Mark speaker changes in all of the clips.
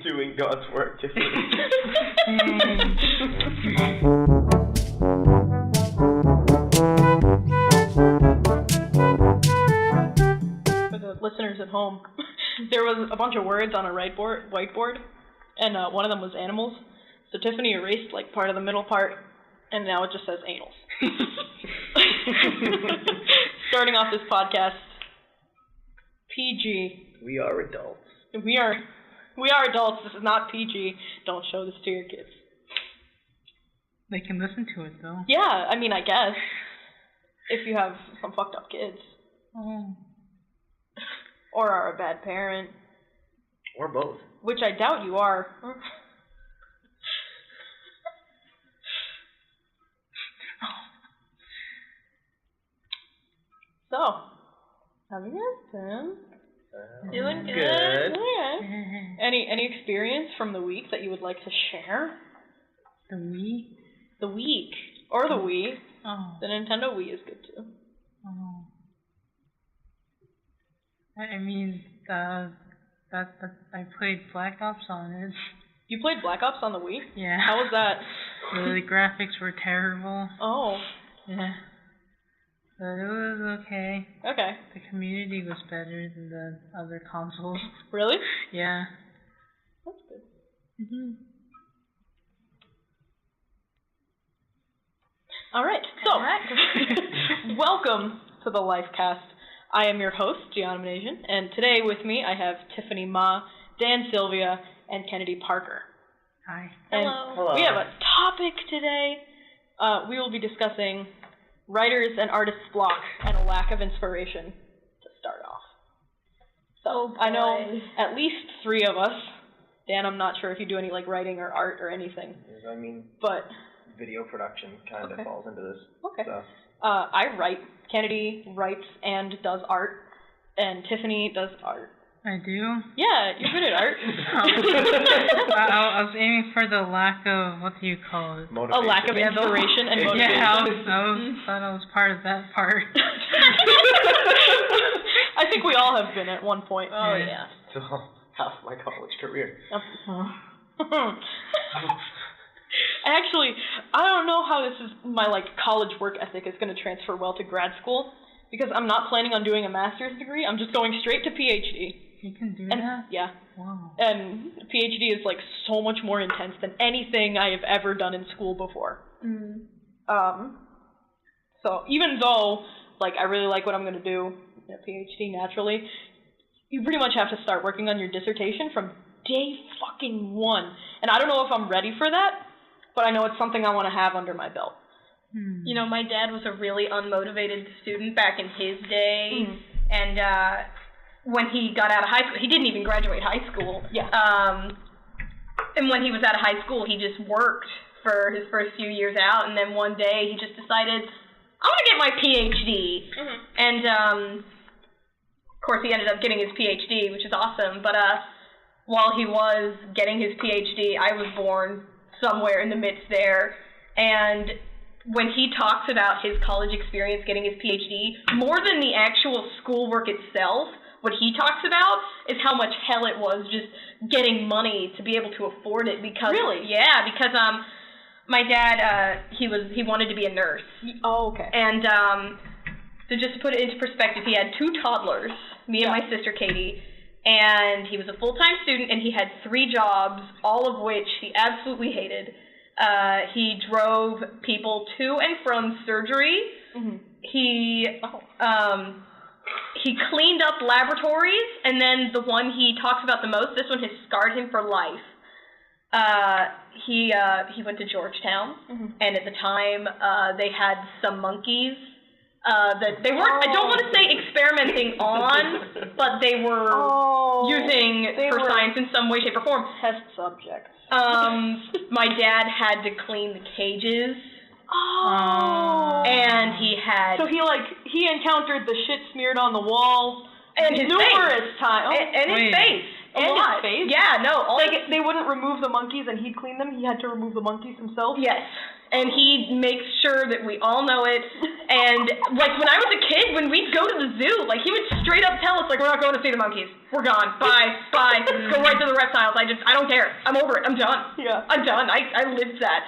Speaker 1: doing God's work, Tiffany.
Speaker 2: For the listeners at home, there was a bunch of words on a whiteboard, and one of them was animals. So Tiffany erased like part of the middle part, and now it just says anals. Starting off this podcast, PG.
Speaker 1: We are adults.
Speaker 2: We are adults. This is not PG. Don't show this to your kids.
Speaker 3: They can listen to it though.
Speaker 2: Yeah, I mean, I guess if you have some fucked up kids, or are a bad parent,
Speaker 1: or both.
Speaker 2: Which I doubt you are. So, how have you guys been? Doing good. Yeah. Any experience from the week that you would like to share?
Speaker 3: The week?
Speaker 2: The week. Or the Wii.
Speaker 3: Oh.
Speaker 2: The Nintendo Wii is good too.
Speaker 3: Oh. I mean, I played Black Ops on it.
Speaker 2: You played Black Ops on the Wii?
Speaker 3: Yeah.
Speaker 2: How was that?
Speaker 3: The graphics were terrible.
Speaker 2: Oh.
Speaker 3: Yeah. But it was okay.
Speaker 2: Okay.
Speaker 3: The community was better than the other consoles.
Speaker 2: Really?
Speaker 3: Yeah.
Speaker 2: That's good.
Speaker 3: Mhm.
Speaker 2: All right. So, welcome to the Lifecast. I am your host, Deanna Minasian, and today with me I have Tiffany Ma, Dan Silvia, and Kennedy Parker.
Speaker 3: Hi.
Speaker 2: And
Speaker 1: Hello.
Speaker 2: We have a topic today. We will be discussing writers and artists' block and a lack of inspiration to start off. So I know at least 3 of us. Dan, I'm not sure if you do any like writing or art or anything.
Speaker 1: I mean,
Speaker 2: but
Speaker 1: video production kind of falls into this.
Speaker 2: Okay.
Speaker 1: So.
Speaker 2: I write. Kennedy writes and does art, and Tiffany does art.
Speaker 3: I do?
Speaker 2: Yeah, you're good at art.
Speaker 3: I was aiming for the lack of, what do you call it?
Speaker 1: Motivation.
Speaker 2: A lack of inspiration and motivation.
Speaker 3: Yeah, I thought I was part of that part.
Speaker 2: I think we all have been at one point.
Speaker 3: Oh, yeah.
Speaker 1: So, half my college career.
Speaker 2: Actually, I don't know how this is, my like college work ethic is going to transfer well to grad school, because I'm not planning on doing a master's degree. I'm just going straight to PhD.
Speaker 3: You can do
Speaker 2: and,
Speaker 3: that?
Speaker 2: Yeah.
Speaker 3: Wow.
Speaker 2: And PhD is like so much more intense than anything I have ever done in school before. So even though like I really like what I'm going to do in a PhD naturally, you pretty much have to start working on your dissertation from day fucking 1. And I don't know if I'm ready for that, but I know it's something I want to have under my belt.
Speaker 4: You know, my dad was a really unmotivated student back in his day, and when he got out of high school, he didn't even graduate high school.
Speaker 2: Yeah.
Speaker 4: And when he was out of high school, he just worked for his first few years out, and then one day he just decided, I want to get my PhD. And, of course, he ended up getting his PhD, which is awesome, but while he was getting his PhD, I was born somewhere in the midst there, and when he talks about his college experience getting his PhD, more than the actual schoolwork itself, what he talks about is how much hell it was just getting money to be able to afford it. Because
Speaker 2: really?
Speaker 4: Yeah, because my dad he wanted to be a nurse.
Speaker 2: Oh, okay.
Speaker 4: And to just put it into perspective, he had 2 toddlers, me and my sister Katie, and he was a full-time student, and he had 3 jobs, all of which he absolutely hated. He drove people to and from surgery. He cleaned up laboratories, and then the one he talks about the most, this one has scarred him for life. He went to Georgetown, and at the time they had some monkeys that they weren't, I don't want to say experimenting on, but they were using for science in some way, shape, or form.
Speaker 2: Test subjects.
Speaker 4: My dad had to clean the cages. And he had...
Speaker 2: So he encountered the shit smeared on the walls
Speaker 4: and his
Speaker 2: numerous times.
Speaker 4: And his face.
Speaker 2: And his face?
Speaker 4: Yeah, no.
Speaker 2: Like, they wouldn't remove the monkeys and he'd clean them. He had to remove the monkeys himself?
Speaker 4: Yes. And he makes sure that we all know it. And, like, when I was a kid, when we'd go to the zoo, like, he would straight up tell us, like, we're not going to see the monkeys. We're gone. Bye. Bye. Go right to the reptiles. I don't care. I'm over it. I'm done.
Speaker 2: Yeah.
Speaker 4: I'm done. I lived that.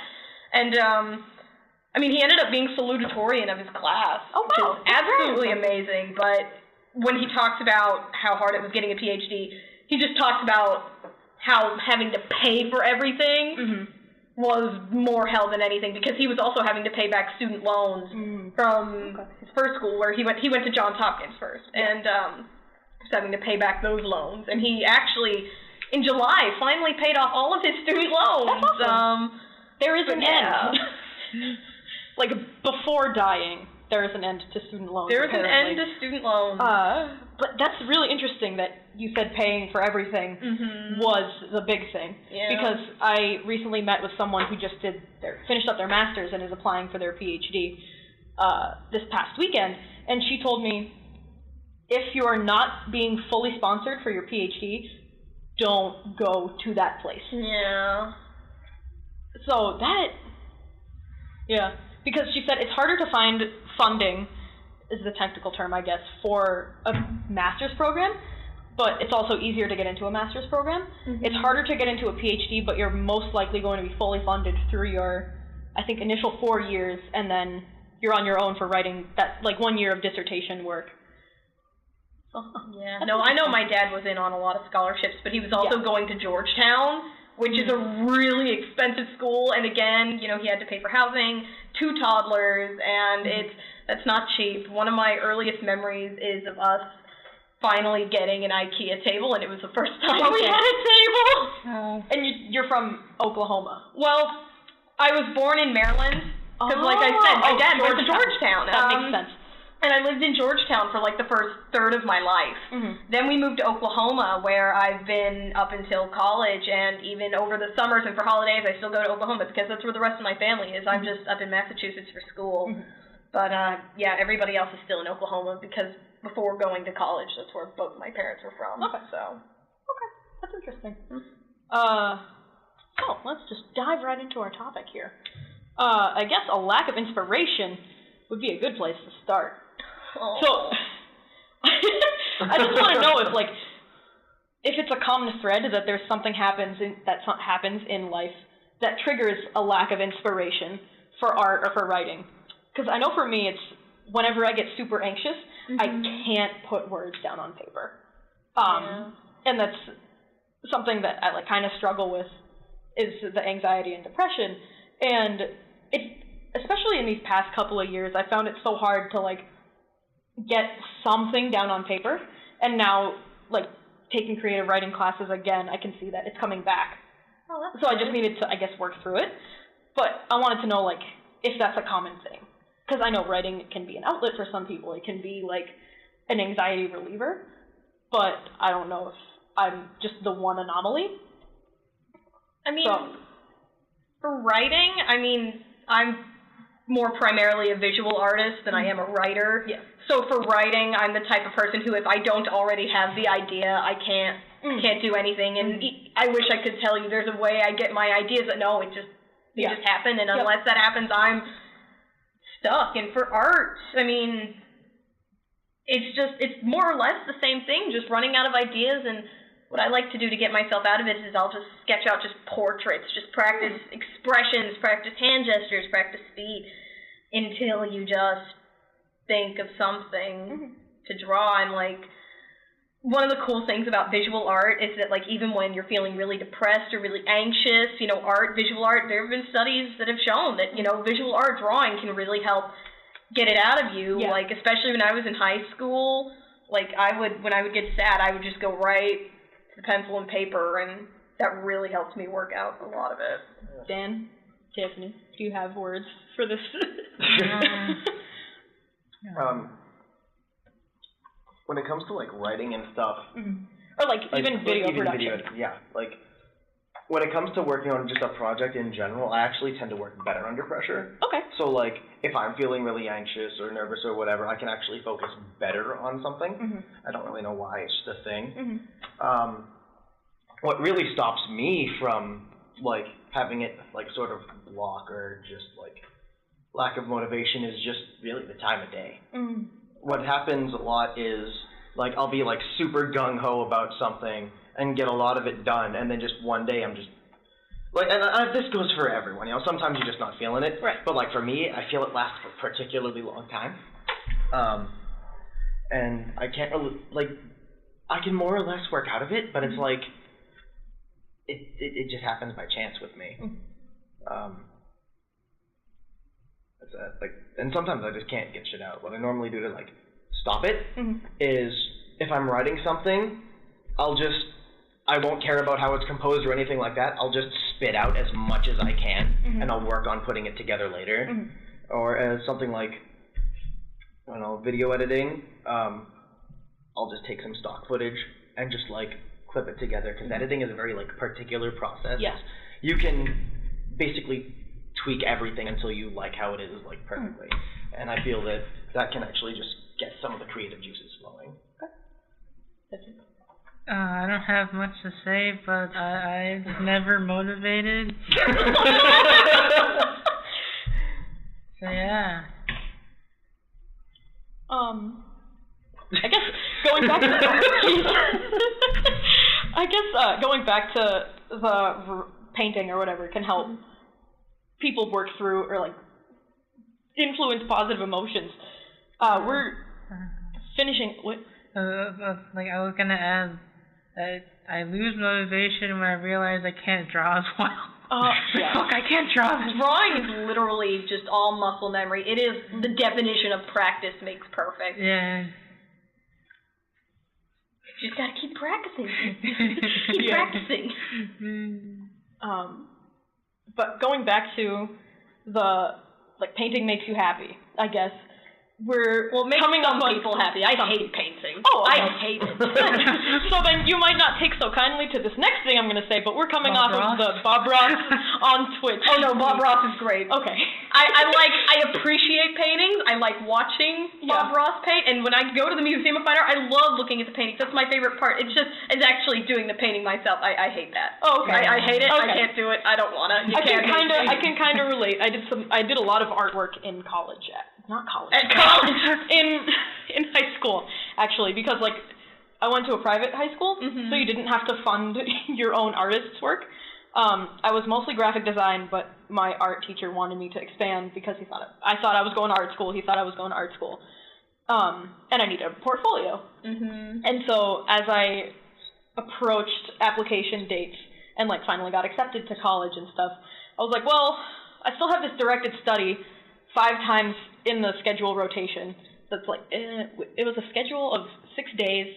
Speaker 4: And, I mean, he ended up being salutatorian of his class.
Speaker 2: Oh, wow.
Speaker 4: Which is absolutely amazing. But when he talks about how hard it was getting a PhD, he just talks about how having to pay for everything was more hell than anything, because he was also having to pay back student loans from his first school, where he went to Johns Hopkins first, and was having to pay back those loans. And he actually, in July, finally paid off all of his student loans.
Speaker 2: That's awesome. There is an end. Like, before dying, there is an end to student loans.
Speaker 4: There is an end to student loans.
Speaker 2: But that's really interesting that you said paying for everything was the big thing.
Speaker 4: Yeah.
Speaker 2: Because I recently met with someone who just finished up their master's and is applying for their PhD this past weekend, and she told me, if you are not being fully sponsored for your PhD, don't go to that place.
Speaker 4: Yeah.
Speaker 2: So that, yeah, because she said it's harder to find funding, is the technical term, I guess, for a master's program, but it's also easier to get into a master's program. It's harder to get into a PhD, but you're most likely going to be fully funded through your, I think, initial 4 years, and then you're on your own for writing that, like, 1 year of dissertation work.
Speaker 4: Yeah. No, I know my dad was in on a lot of scholarships, but he was also going to Georgetown, which is a really expensive school, and again, you know, he had to pay for housing, 2 toddlers, and that's not cheap. One of my earliest memories is of us finally getting an IKEA table, and it was the first time we had a table.
Speaker 2: Oh. And you're from Oklahoma.
Speaker 4: Well, I was born in Maryland, because like I said, my dad went to Georgetown.
Speaker 2: That makes sense.
Speaker 4: And I lived in Georgetown for like the first third of my life. Then we moved to Oklahoma, where I've been up until college, and even over the summers and for holidays, I still go to Oklahoma because that's where the rest of my family is. I'm just up in Massachusetts for school. But yeah, everybody else is still in Oklahoma because before going to college, that's where both my parents were from.
Speaker 2: Okay.
Speaker 4: So.
Speaker 2: Okay, that's interesting. So let's just dive right into our topic here. I guess a lack of inspiration would be a good place to start. So, I just want to know if it's a common thread that there's something happens in life that triggers a lack of inspiration for art or for writing. Because I know for me, it's whenever I get super anxious, I can't put words down on paper. And that's something that I kind of struggle with, is the anxiety and depression. And especially in these past couple of years, I found it so hard to get something down on paper, and now taking creative writing classes again, I can see that it's coming back. So I just needed to, I guess, work through it. But I wanted to know if that's a common thing, because I know writing can be an outlet for some people. It can be an anxiety reliever, but I don't know if I'm just the one anomaly.
Speaker 4: I mean, for writing, I'm more primarily a visual artist than I am a writer.
Speaker 2: Yeah.
Speaker 4: So for writing, I'm the type of person who, if I don't already have the idea, I can't do anything. And I wish I could tell you there's a way I get my ideas, but no, they just happen. And unless that happens, I'm stuck. And for art, it's more or less the same thing, just running out of ideas. And what I like to do to get myself out of it is I'll just sketch out just portraits, just practice expressions, practice hand gestures, practice speed, until you just think of something to draw. And one of the cool things about visual art is that even when you're feeling really depressed or really anxious, visual art, there have been studies that have shown that, visual art drawing can really help get it out of you.
Speaker 2: Yeah.
Speaker 4: Especially when I was in high school, when I would get sad, I would just go right to pencil and paper, and that really helps me work out a lot of it.
Speaker 2: Dan, Tiffany, do you have words for this?
Speaker 1: When it comes to writing and stuff,
Speaker 2: or even video production.
Speaker 1: When it comes to working on just a project in general, I actually tend to work better under pressure.
Speaker 2: Okay.
Speaker 1: So if I'm feeling really anxious or nervous or whatever, I can actually focus better on something. I don't really know why, it's just a thing. what really stops me from, like, having it, like, sort of block or just, like, lack of motivation is just really the time of day. What happens a lot is, like, I'll be, like, super gung-ho about something and get a lot of it done, and then just one day I'm just, like, and this goes for everyone, you know, sometimes you're just not feeling it.
Speaker 2: Right.
Speaker 1: But, like, for me, I feel it lasts for a particularly long time. And I can't really, like, I can more or less work out of it, but it's like, it just happens by chance with me. That's like, and sometimes I just can't get shit out. What I normally do to, like, stop it is, if I'm writing something, I won't care about how it's composed or anything like that. I'll just spit out as much as I can, and I'll work on putting it together later. Or as something like, I don't know, video editing, I'll just take some stock footage and just, like, clip it together, because editing is a very, like, particular process.
Speaker 2: Yeah.
Speaker 1: You can basically tweak everything until you like how it is, like, perfectly. And I feel that that can actually just get some of the creative juices flowing.
Speaker 3: I don't have much to say, but I'm never motivated. So yeah.
Speaker 2: I guess going back to going back to the painting or whatever can help people work through or, like, influence positive emotions. We're finishing. What?
Speaker 3: Like, I was gonna add that I lose motivation when I realize I can't draw as well.
Speaker 2: Yeah.
Speaker 3: Fuck, I can't draw this.
Speaker 4: Drawing is literally just all muscle memory. It is the definition of practice makes perfect.
Speaker 3: Yeah.
Speaker 4: You just gotta keep practicing. Keep practicing.
Speaker 2: But going back to the, like, painting makes you happy, I guess. We're
Speaker 4: makes
Speaker 2: coming
Speaker 4: some
Speaker 2: up on
Speaker 4: people happy. I hate painting.
Speaker 2: Oh, okay.
Speaker 4: I hate it.
Speaker 2: So then you might not take so kindly to this next thing I'm going to say, but we're coming
Speaker 3: Bob
Speaker 2: off
Speaker 3: Ross?
Speaker 2: of the Bob Ross on Twitch.
Speaker 4: Oh no, Bob Ross is great.
Speaker 2: Okay.
Speaker 4: I appreciate paintings. I like watching Bob Ross paint, and when I go to the Museum of Fine Art, I love looking at the paintings. That's my favorite part. It's actually doing the painting myself. I hate that.
Speaker 2: Oh, okay.
Speaker 4: I hate it.
Speaker 2: Okay.
Speaker 4: I can't do it. I don't wanna.
Speaker 2: I can kind of relate. I did a lot of artwork in college. Not college.
Speaker 4: At college.
Speaker 2: in high school, actually, because, like, I went to a private high school, so you didn't have to fund your own artist's work. I was mostly graphic design, but my art teacher wanted me to expand because I thought I was going to art school. He thought I was going to art school. And I needed a portfolio. And so as I approached application dates and, like, finally got accepted to college and stuff, I was like, well, I still have this directed study 5 times in the schedule rotation. That's like, it was a schedule of 6 days,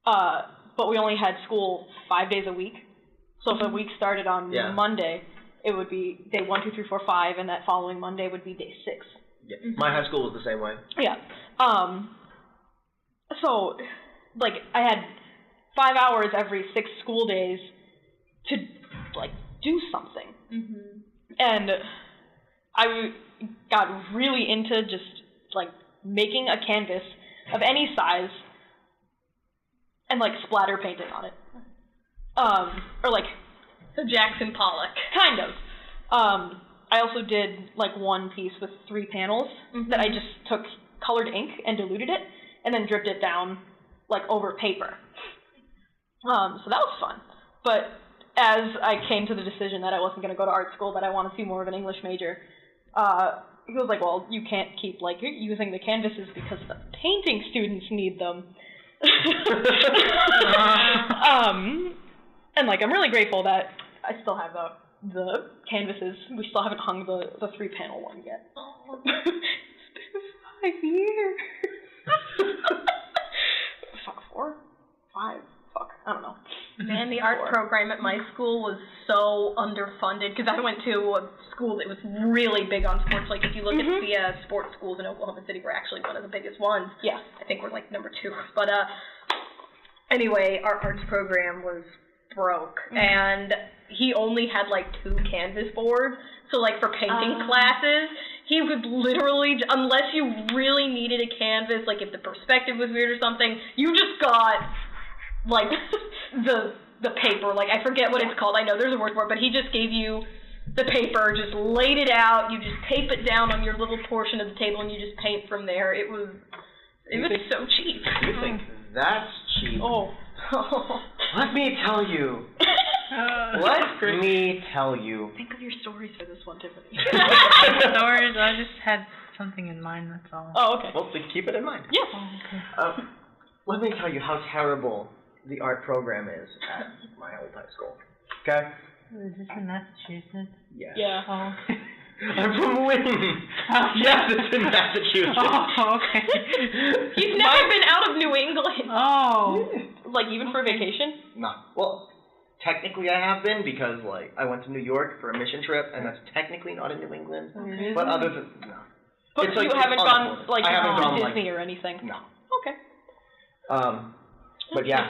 Speaker 2: but we only had school 5 days a week. So if a week started on Monday, it would be day 1, 2, 3, 4, 5, and that following Monday would be day 6.
Speaker 1: Yeah. My high school was the same way.
Speaker 2: Yeah. So, like, I had 5 hours every 6 school days to, like, do something. And I got really into just, like, making a canvas of any size and, like, splatter painting on it. Or, like...
Speaker 4: So Jackson Pollock.
Speaker 2: Kind of. I also did, like, one piece with 3 panels that I just took colored ink and diluted it and then dripped it down, like, over paper. So that was fun. But as I came to the decision that I wasn't going to go to art school, that I wanted to be more of an English major, he was like, well, you can't keep, like, using the canvases because the painting students need them. And, like, I'm really grateful that I still have the canvases. We still haven't hung the 3-panel one yet. Oh, it's been 5 years. 4? 5? Fuck, I don't know.
Speaker 4: Man, the art program at my school was so underfunded, because I went to a school that was really big on sports. Like, if you look at the sports schools in Oklahoma City, we're actually one of the biggest ones.
Speaker 2: Yeah.
Speaker 4: I think we're, like, number 2. But, anyway, our arts program was broke, and he only had, like, 2 canvas boards. So, like, for painting classes, he would literally, unless you really needed a canvas, like, if the perspective was weird or something, you just got like, the paper. Like, I forget what it's called. I know there's a word for it, but he just gave you the paper, just laid it out. You just tape it down on your little portion of the table, and you just paint from there. It was so cheap.
Speaker 1: You think that's cheap?
Speaker 2: Oh.
Speaker 1: Let me tell you. Let me tell you.
Speaker 2: Think of your stories for this one, Tiffany.
Speaker 3: Stories? I just had something in mind, that's all.
Speaker 2: Oh, okay.
Speaker 1: Well, then keep it in mind.
Speaker 2: Yeah.
Speaker 3: Oh, okay.
Speaker 1: Let me tell you how terrible the art program is at my old high school. Okay?
Speaker 3: Is this in Massachusetts?
Speaker 1: Yes.
Speaker 2: Yeah.
Speaker 3: Oh.
Speaker 1: I'm from Wynn. Yes, it's in Massachusetts.
Speaker 3: Oh, okay.
Speaker 4: He's never been out of New England.
Speaker 3: Oh.
Speaker 2: Like, even for vacation?
Speaker 1: No. Well, technically I have been because, like, I went to New York for a mission trip, and that's technically not in New England.
Speaker 3: Really?
Speaker 1: But other than, no.
Speaker 2: But
Speaker 1: It's
Speaker 2: you
Speaker 1: like,
Speaker 2: haven't
Speaker 1: it's
Speaker 2: gone,
Speaker 1: on the border.
Speaker 2: like,
Speaker 1: I haven't
Speaker 2: to
Speaker 1: gone,
Speaker 2: Disney
Speaker 1: like,
Speaker 2: or anything?
Speaker 1: No.
Speaker 2: Okay.
Speaker 1: But yeah.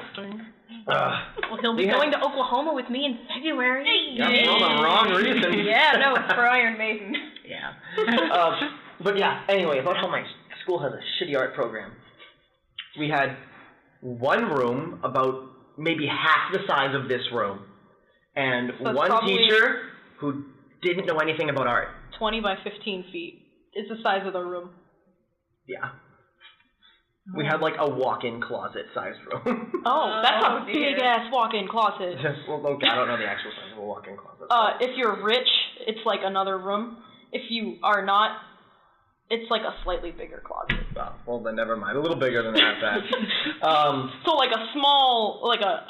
Speaker 4: Well, he'll be going to Oklahoma with me in February.
Speaker 1: Yeah, for all the wrong reasons.
Speaker 4: Yeah, no, it's for Iron Maiden.
Speaker 1: Yeah. But yeah, anyway, about how my school has a shitty art program. We had one room about maybe half the size of this room, and
Speaker 2: So
Speaker 1: one
Speaker 2: probably
Speaker 1: teacher who didn't know anything about art.
Speaker 2: 20 by 15 feet is the size of the room.
Speaker 1: Yeah. We had like a walk-in closet size room.
Speaker 2: Oh, that's a
Speaker 4: dear.
Speaker 2: big-ass walk-in closet.
Speaker 1: Well, okay, I don't know the actual size of a walk-in closet.
Speaker 2: If you're rich, it's like another room. If you are not, it's like a slightly bigger closet.
Speaker 1: Oh, well, then never mind. A little bigger than that.
Speaker 2: So like a small, like a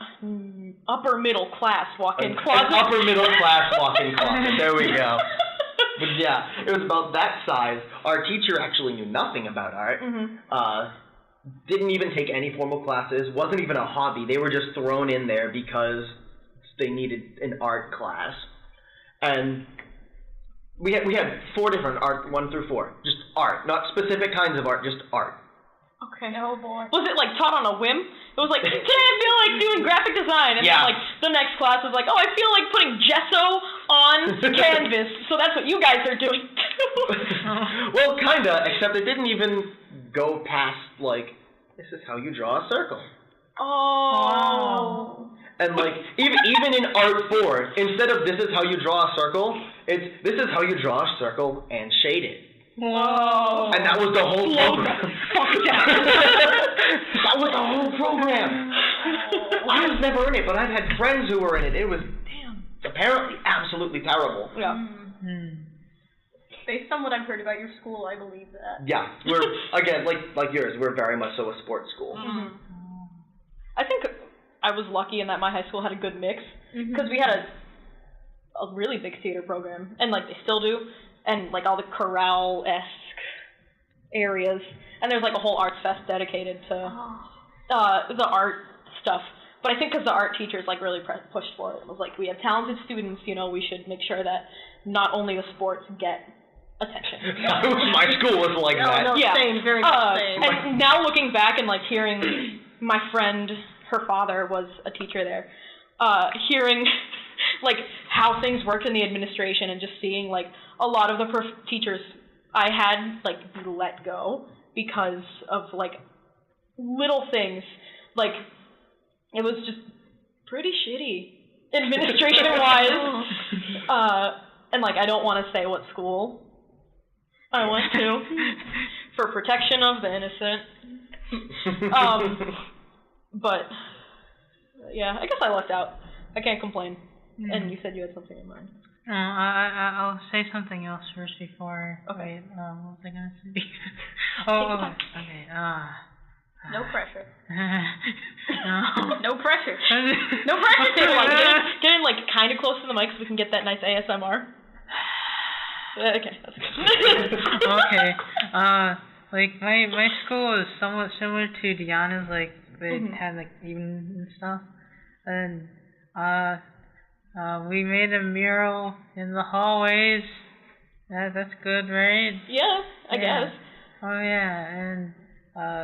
Speaker 2: upper middle class walk-in closet.
Speaker 1: An upper middle class walk-in closet. There we go. But yeah, it was about that size. Our teacher actually knew nothing about art.
Speaker 2: Mm-hmm.
Speaker 1: Didn't even take any formal classes. Wasn't even a hobby. They were just thrown in there because they needed an art class. And we had 4 different art, 1 through 4, just art, not specific kinds of art, just art.
Speaker 2: Okay.
Speaker 4: Oh boy.
Speaker 2: Was it like taught on a whim? It was like, today I feel like doing graphic design, and
Speaker 1: Yeah.
Speaker 2: then like the next class was like, oh, I feel like putting gesso on canvas, so that's what you guys are doing.
Speaker 1: Well, kinda, except it didn't even go past like, this is how you draw a circle.
Speaker 2: Oh.
Speaker 1: And like, even in Art 4, instead of this is how you draw a circle, it's this is how you draw a circle and shade it.
Speaker 2: Whoa.
Speaker 1: And that was the whole program. That was the whole program. I was never in it, but I've had friends who were in it. It was apparently absolutely terrible.
Speaker 2: Yeah.
Speaker 3: Hmm.
Speaker 4: Based on what I've heard about your school, I believe that.
Speaker 1: Yeah, we're again like yours. We're very much so a sports school.
Speaker 2: Mm-hmm. I think I was lucky in that my high school had a good mix, because we had a really big theater program, and like they still do, and like all the chorale-esque areas, and there's like a whole arts fest dedicated to the art stuff. But I think because the art teachers like really pushed for it. It was like, we have talented students, you know, we should make sure that not only the sports get attention.
Speaker 1: My school was like that.
Speaker 4: No,
Speaker 2: Yeah.
Speaker 4: same, very much same.
Speaker 2: And now looking back and like hearing my friend, her father was a teacher there, hearing like how things worked in the administration and just seeing like a lot of the teachers I had like be let go because of like little things, like it was just pretty shitty administration-wise. And like I don't want to say what school I went to for protection of the innocent. But yeah, I guess I lucked out. I can't complain. And you said you had something in mind.
Speaker 3: I'll say something else first before.
Speaker 2: Okay.
Speaker 3: Wait, what was I gonna say? Okay.
Speaker 4: No pressure.
Speaker 3: No.
Speaker 4: No pressure.
Speaker 2: No pressure, too. Like, get in like kind of close to the mic so we can get that nice ASMR. Okay. That's good.
Speaker 3: Okay. Like my school is somewhat similar to Deanna's. Like they had like evenings and stuff, and we made a mural in the hallways. That's good, right?
Speaker 2: Yeah, I guess.
Speaker 3: Oh yeah, and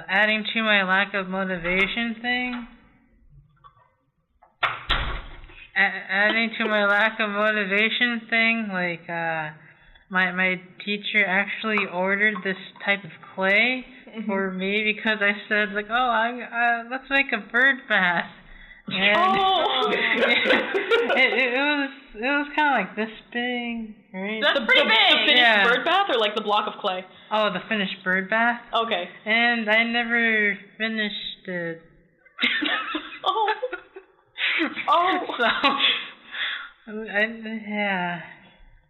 Speaker 3: adding to my lack of motivation thing. Adding to my lack of motivation thing, like my teacher actually ordered this type of clay for me because I said like, oh, let's make a bird bath, And
Speaker 2: Oh!
Speaker 3: it was kind of like this big, right?
Speaker 4: That's pretty big.
Speaker 2: The finished
Speaker 3: Yeah.
Speaker 2: bird bath or like the block of clay?
Speaker 3: Oh, the finished bird bath.
Speaker 2: Okay.
Speaker 3: And I never finished it.
Speaker 2: Oh. Oh.
Speaker 3: So,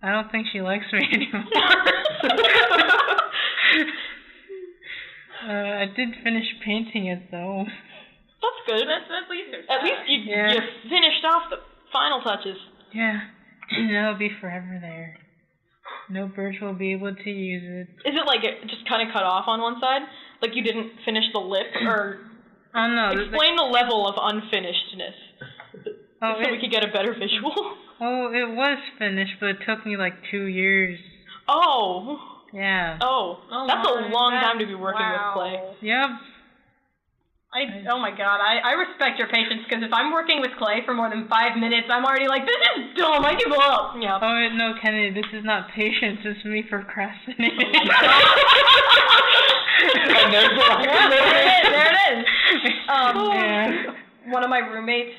Speaker 3: I don't think she likes me anymore. I did finish painting it though.
Speaker 2: That's good.
Speaker 4: At least
Speaker 2: At least you finished off the final touches.
Speaker 3: Yeah, and it'll be forever there. No birds will be able to use it.
Speaker 2: Is it like it just kind of cut off on one side? Like you didn't finish the lip, or
Speaker 3: Oh no.
Speaker 2: explain the level of unfinishedness, so we could get a better visual.
Speaker 3: Oh, it was finished, but it took me like 2 years.
Speaker 2: Oh.
Speaker 3: Yeah.
Speaker 2: Oh. That's a long time to be working with clay.
Speaker 3: Yep.
Speaker 4: Oh my god, I respect your patience, because if I'm working with clay for more than 5 minutes, I'm already like, this is dumb, I give up.
Speaker 2: Yeah.
Speaker 3: Oh no, Kennedy, this is not patience, it's me procrastinating.
Speaker 1: And there's the
Speaker 4: There it is.
Speaker 3: Yeah.
Speaker 4: One of my roommates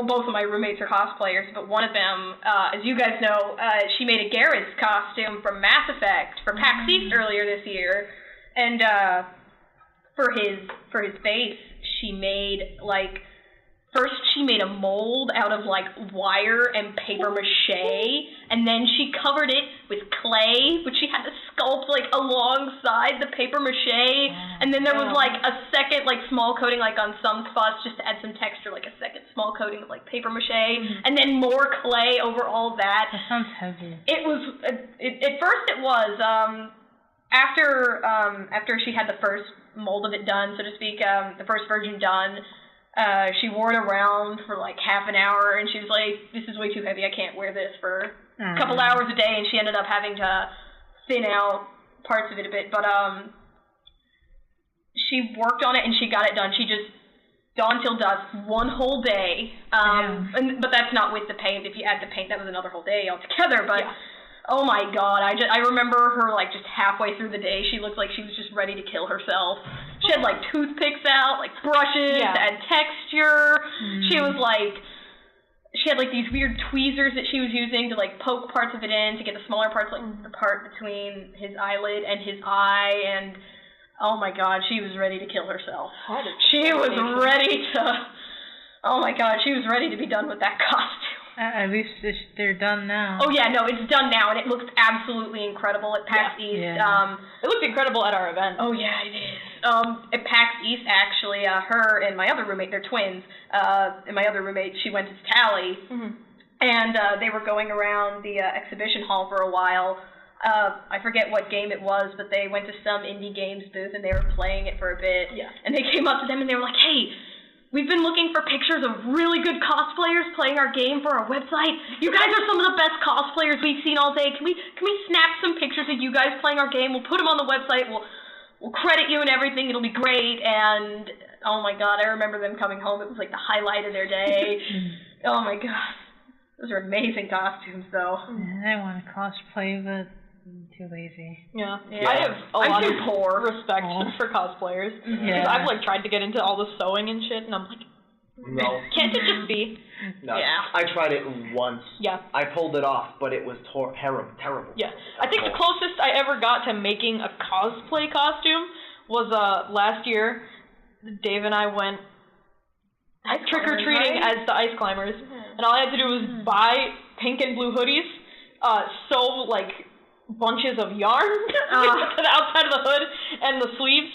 Speaker 4: both of my roommates are cosplayers, but one of them, as you guys know, she made a Garrus costume from Mass Effect for PAX East earlier this year, and for his face, she made first she made a mold out of wire and paper mache, and then she covered it with clay, which she had to sculpt alongside the paper mache, and then there was a second small coating on some spots just to add some texture, a second small coating of paper mache, and then more clay over all that.
Speaker 3: That sounds heavy.
Speaker 4: It was at first it was after she had the first mold of it done, so to speak, the first version done. She wore it around for half an hour, and she was like, this is way too heavy, I can't wear this for a couple hours a day, and she ended up having to thin out parts of it a bit, but she worked on it and she got it done. She just dawn till dusk, one whole day, but that's not with the paint. If you add the paint, that was another whole day altogether, but oh my god, I remember her just halfway through the day, she looked like she was just ready to kill herself. She had toothpicks out, brushes to add texture. She was she had these weird tweezers that she was using to poke parts of it in to get the smaller parts, the part between his eyelid and his eye, and oh my god, she was ready to kill herself. She was ready to, oh my god, she was ready to be done with that costume.
Speaker 3: At least they're done now.
Speaker 4: Oh yeah, no, it's done now, and it looks absolutely incredible at PAX East.
Speaker 3: Yeah.
Speaker 2: It looked incredible at our event.
Speaker 4: Oh yeah, it is. At PAX East, actually, her and my other roommate, they're twins, and my other roommate, she went to Tally, and they were going around the exhibition hall for a while. I forget what game it was, but they went to some indie games booth, and they were playing it for a bit. Yeah. And they came up to them, and they were like, hey, we've been looking for pictures of really good cosplayers playing our game for our website. You guys are some of the best cosplayers we've seen all day. Can we snap some pictures of you guys playing our game? We'll put them on the website. We'll credit you and everything. It'll be great. And oh my god, I remember them coming home. It was the highlight of their day. Oh my god, those are amazing costumes, though.
Speaker 3: I want to cosplay, but I'm too lazy.
Speaker 2: Yeah. I have a lot of respect for cosplayers. Because I've tried to get into all the sewing and shit, and I'm like,
Speaker 1: no.
Speaker 2: Can't it just be?
Speaker 1: No. Yeah. I tried it once.
Speaker 2: Yeah.
Speaker 1: I pulled it off, but it was terrible.
Speaker 2: Yeah. I think the closest I ever got to making a cosplay costume was last year. Dave and I went trick-or-treating as the Ice Climbers, and all I had to do was buy pink and blue hoodies, sew bunches of yarn to the outside of the hood and the sleeves,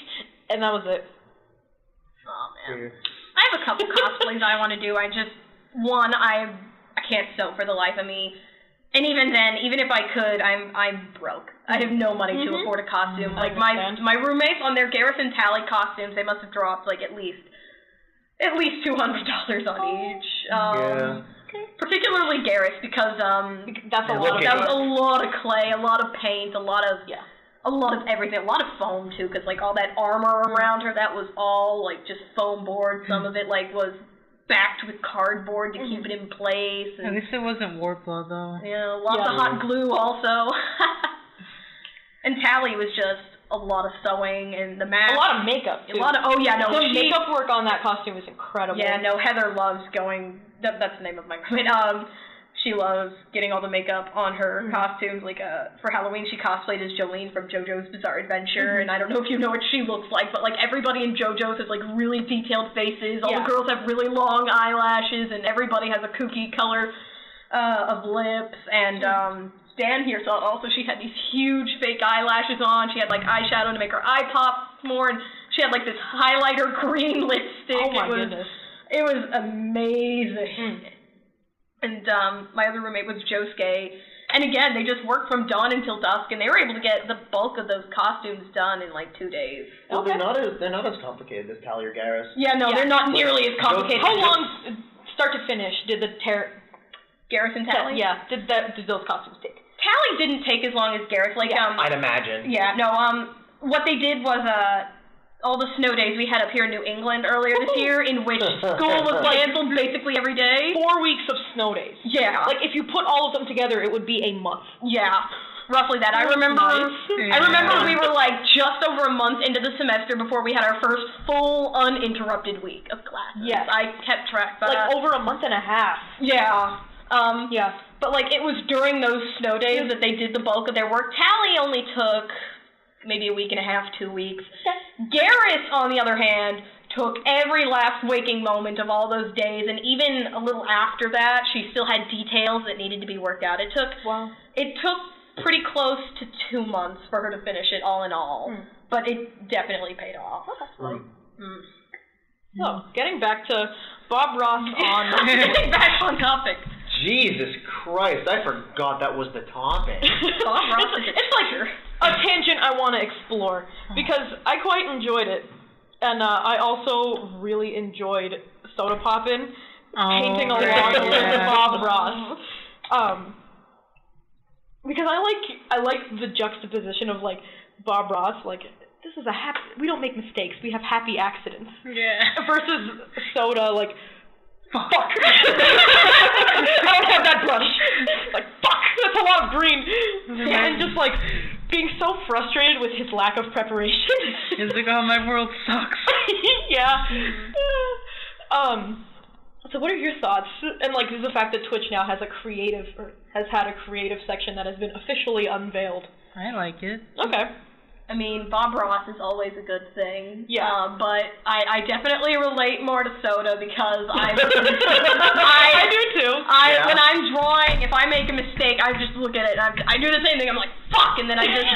Speaker 2: and that was it.
Speaker 4: Oh man. I have a couple cosplays I want to do. I can't sew for the life of me. And even then, even if I could, I'm broke. I have no money to afford a costume. My roommates on their Garrus and Tally costumes, they must have dropped at least $200 on each. Particularly Garrus, because
Speaker 2: that
Speaker 4: was a lot of clay, a lot of paint, a lot of everything, a lot of foam too, because all that armor around her, that was all just foam board. Some of it was backed with cardboard to keep it in place. And,
Speaker 3: at least it wasn't Warplo though.
Speaker 4: Yeah, lots of hot glue also. And Tally was just a lot of sewing and the mask.
Speaker 2: A lot of makeup, too.
Speaker 4: The
Speaker 2: makeup work on that costume is incredible.
Speaker 4: Yeah, no, Heather loves going, that's the name of my roommate, she loves getting all the makeup on her costumes. Like, for Halloween, she cosplayed as Jolene from JoJo's Bizarre Adventure, and I don't know if you know what she looks like, but, like, everybody in JoJo's has, like, really detailed faces. All the girls have really long eyelashes, and everybody has a kooky color of lips, and, Dan here saw it also. She had these huge fake eyelashes on. She had, like, eyeshadow to make her eye pop more, and she had, like, this highlighter green lipstick.
Speaker 2: Oh, my goodness.
Speaker 4: It was amazing. And my other roommate was Josuke. And again, they just worked from dawn until dusk, and they were able to get the bulk of those costumes done in like 2 days.
Speaker 1: Well, they're not as complicated as Tally or Garrus.
Speaker 4: Yeah, no, they're not nearly as complicated.
Speaker 2: How long, start to finish, did the
Speaker 4: Garrus and Tally?
Speaker 2: Yeah, did those costumes take?
Speaker 4: Tally didn't take as long as Garrus. Like,
Speaker 1: I'd imagine.
Speaker 4: Yeah, no, what they did was, all the snow days we had up here in New England earlier this year, in which school was canceled basically every day.
Speaker 2: 4 weeks of snow days.
Speaker 4: Yeah.
Speaker 2: Like, if you put all of them together, it would be a month.
Speaker 4: Yeah, roughly that. I remember we were, like, just over a month into the semester before we had our first full uninterrupted week of classes.
Speaker 2: Yes.
Speaker 4: I kept track, but...
Speaker 2: Like, over a month and a half.
Speaker 4: Yeah.
Speaker 2: Yeah.
Speaker 4: But, like, it was during those snow days that they did the bulk of their work. Tally only took maybe a week and a half, 2 weeks. Garrus, on the other hand, took every last waking moment of all those days, and even a little after that, she still had details that needed to be worked out. It took pretty close to 2 months for her to finish it, all in all. But it definitely paid off.
Speaker 2: So, getting back to Bob Ross on...
Speaker 4: Getting back on topic.
Speaker 1: Jesus Christ, I forgot that was the topic.
Speaker 4: Bob Ross
Speaker 2: it's like a tangent I want to explore, because I quite enjoyed it, and I also really enjoyed Soda Poppin', painting along with Bob Ross, because I like the juxtaposition of, like, Bob Ross, like, this is we don't make mistakes, we have happy accidents, versus Soda, like, fuck. I don't have that brush. Like, fuck, that's a lot of green. And just, like, being so frustrated with his lack of preparation.
Speaker 3: He's like, oh, my world sucks.
Speaker 2: Yeah. So what are your thoughts? And, like, the fact that Twitch now has has had a creative section that has been officially unveiled.
Speaker 3: I like it.
Speaker 2: Okay.
Speaker 4: I mean, Bob Ross is always a good thing.
Speaker 2: Yeah.
Speaker 4: But I definitely relate more to Soda because I
Speaker 2: do too.
Speaker 4: When I'm drawing, if I make a mistake, I just look at it and I do the same thing. I'm like, fuck, and then I just,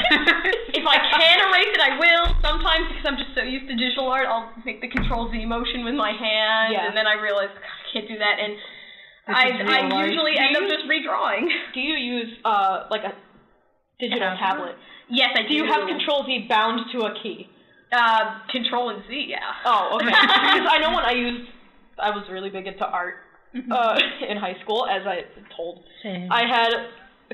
Speaker 4: if I can erase it, I will. Sometimes because I'm just so used to digital art, I'll make the Control-Z motion with my hand, and then I realize, God, I can't do that, and I usually end up just redrawing.
Speaker 2: Do you use, like a digital tablet?
Speaker 4: Yes, I do.
Speaker 2: Do you have Control-Z bound to a key?
Speaker 4: Control and Z, yeah.
Speaker 2: Oh, okay. Because I know when I was really big into art in high school, as I told. I had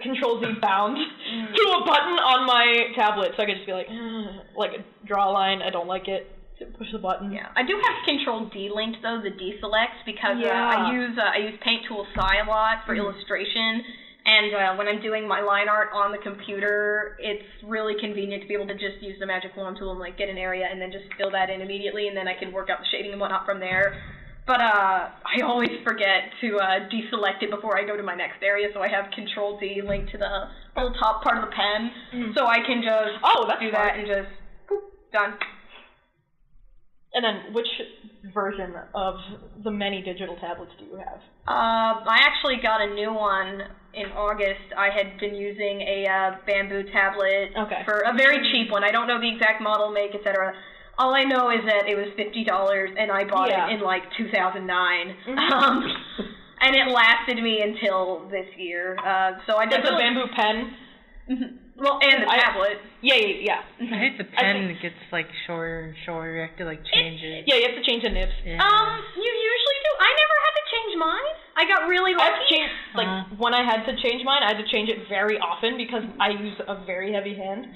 Speaker 2: Control-Z bound to a button on my tablet, so I could just be like draw a line, I don't like it, push the button.
Speaker 4: Yeah, I do have Control-D linked though, the deselect, because I use Paint Tool Psi a lot for illustration. And when I'm doing my line art on the computer, it's really convenient to be able to just use the magic wand tool and like get an area and then just fill that in immediately, and then I can work out the shading and whatnot from there. But I always forget to deselect it before I go to my next area, so I have Control-D linked to the little top part of the pen, so I can just do that and just, boop, done.
Speaker 2: And then, which version of the many digital tablets do you have?
Speaker 4: I actually got a new one in August. I had been using a bamboo tablet for a very cheap one. I don't know the exact model, make, etc. All I know is that it was $50, and I bought it in, like, 2009. And it lasted me until this year. So I
Speaker 2: definitely... the bamboo pen?
Speaker 4: Well, and the tablet.
Speaker 2: Yeah.
Speaker 3: I hate the pen gets, like, shorter and shorter. You have to, like, change it.
Speaker 2: Yeah, you have to change the nibs.
Speaker 4: Yeah. You usually do. I never had to change mine. I got really lucky.
Speaker 2: When I had to change mine, I had to change it very often because I use a very heavy hand.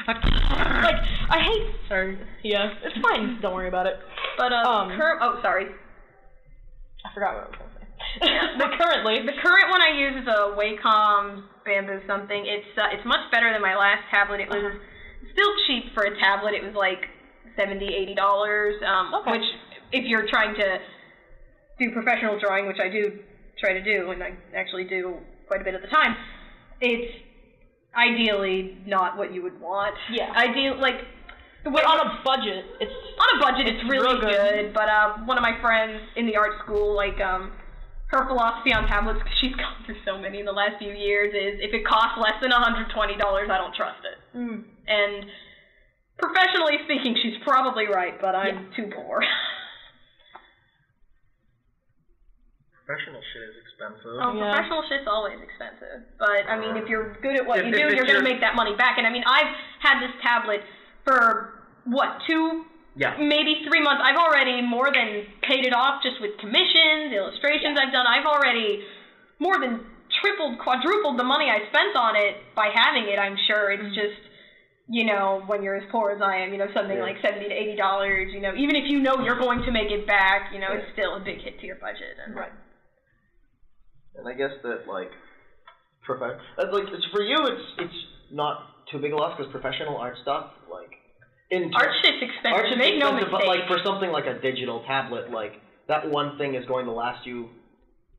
Speaker 2: Like, I hate... Sorry. Yeah, it's fine. Don't worry about it.
Speaker 4: But, sorry.
Speaker 2: I forgot what I was going to say. The current one I use is a Wacom bamboo something. It's much better than my last tablet. It was
Speaker 4: still cheap for a tablet. It was like $70, $80, which if you're trying to do professional drawing, which I do try to do, and I actually do quite a bit at the time, it's ideally not what you would want.
Speaker 2: Yeah.
Speaker 4: But
Speaker 2: on a budget, it's
Speaker 4: really good. But one of my friends in the art school, her philosophy on tablets, because she's gone through so many in the last few years, is if it costs less than $120, I don't trust it. And professionally speaking, she's probably right, but I'm too poor.
Speaker 1: Professional shit is expensive.
Speaker 4: Professional shit's always expensive. But, I mean, if you're good at what you do, you're going to make that money back. And, I mean, I've had this tablet for, maybe 3 months. I've already more than paid it off just with commissions, illustrations I've done. I've already more than tripled, quadrupled the money I spent on it by having it, I'm sure. It's just, when you're as poor as I am, something like $70 to $80, even if you know you're going to make it back, it's still a big hit to your budget. And
Speaker 1: And I guess that, it's for you, it's not too big a loss, because professional art stuff,
Speaker 4: art shit's expensive. Make no mistake.
Speaker 1: But for something like a digital tablet, that one thing is going to last you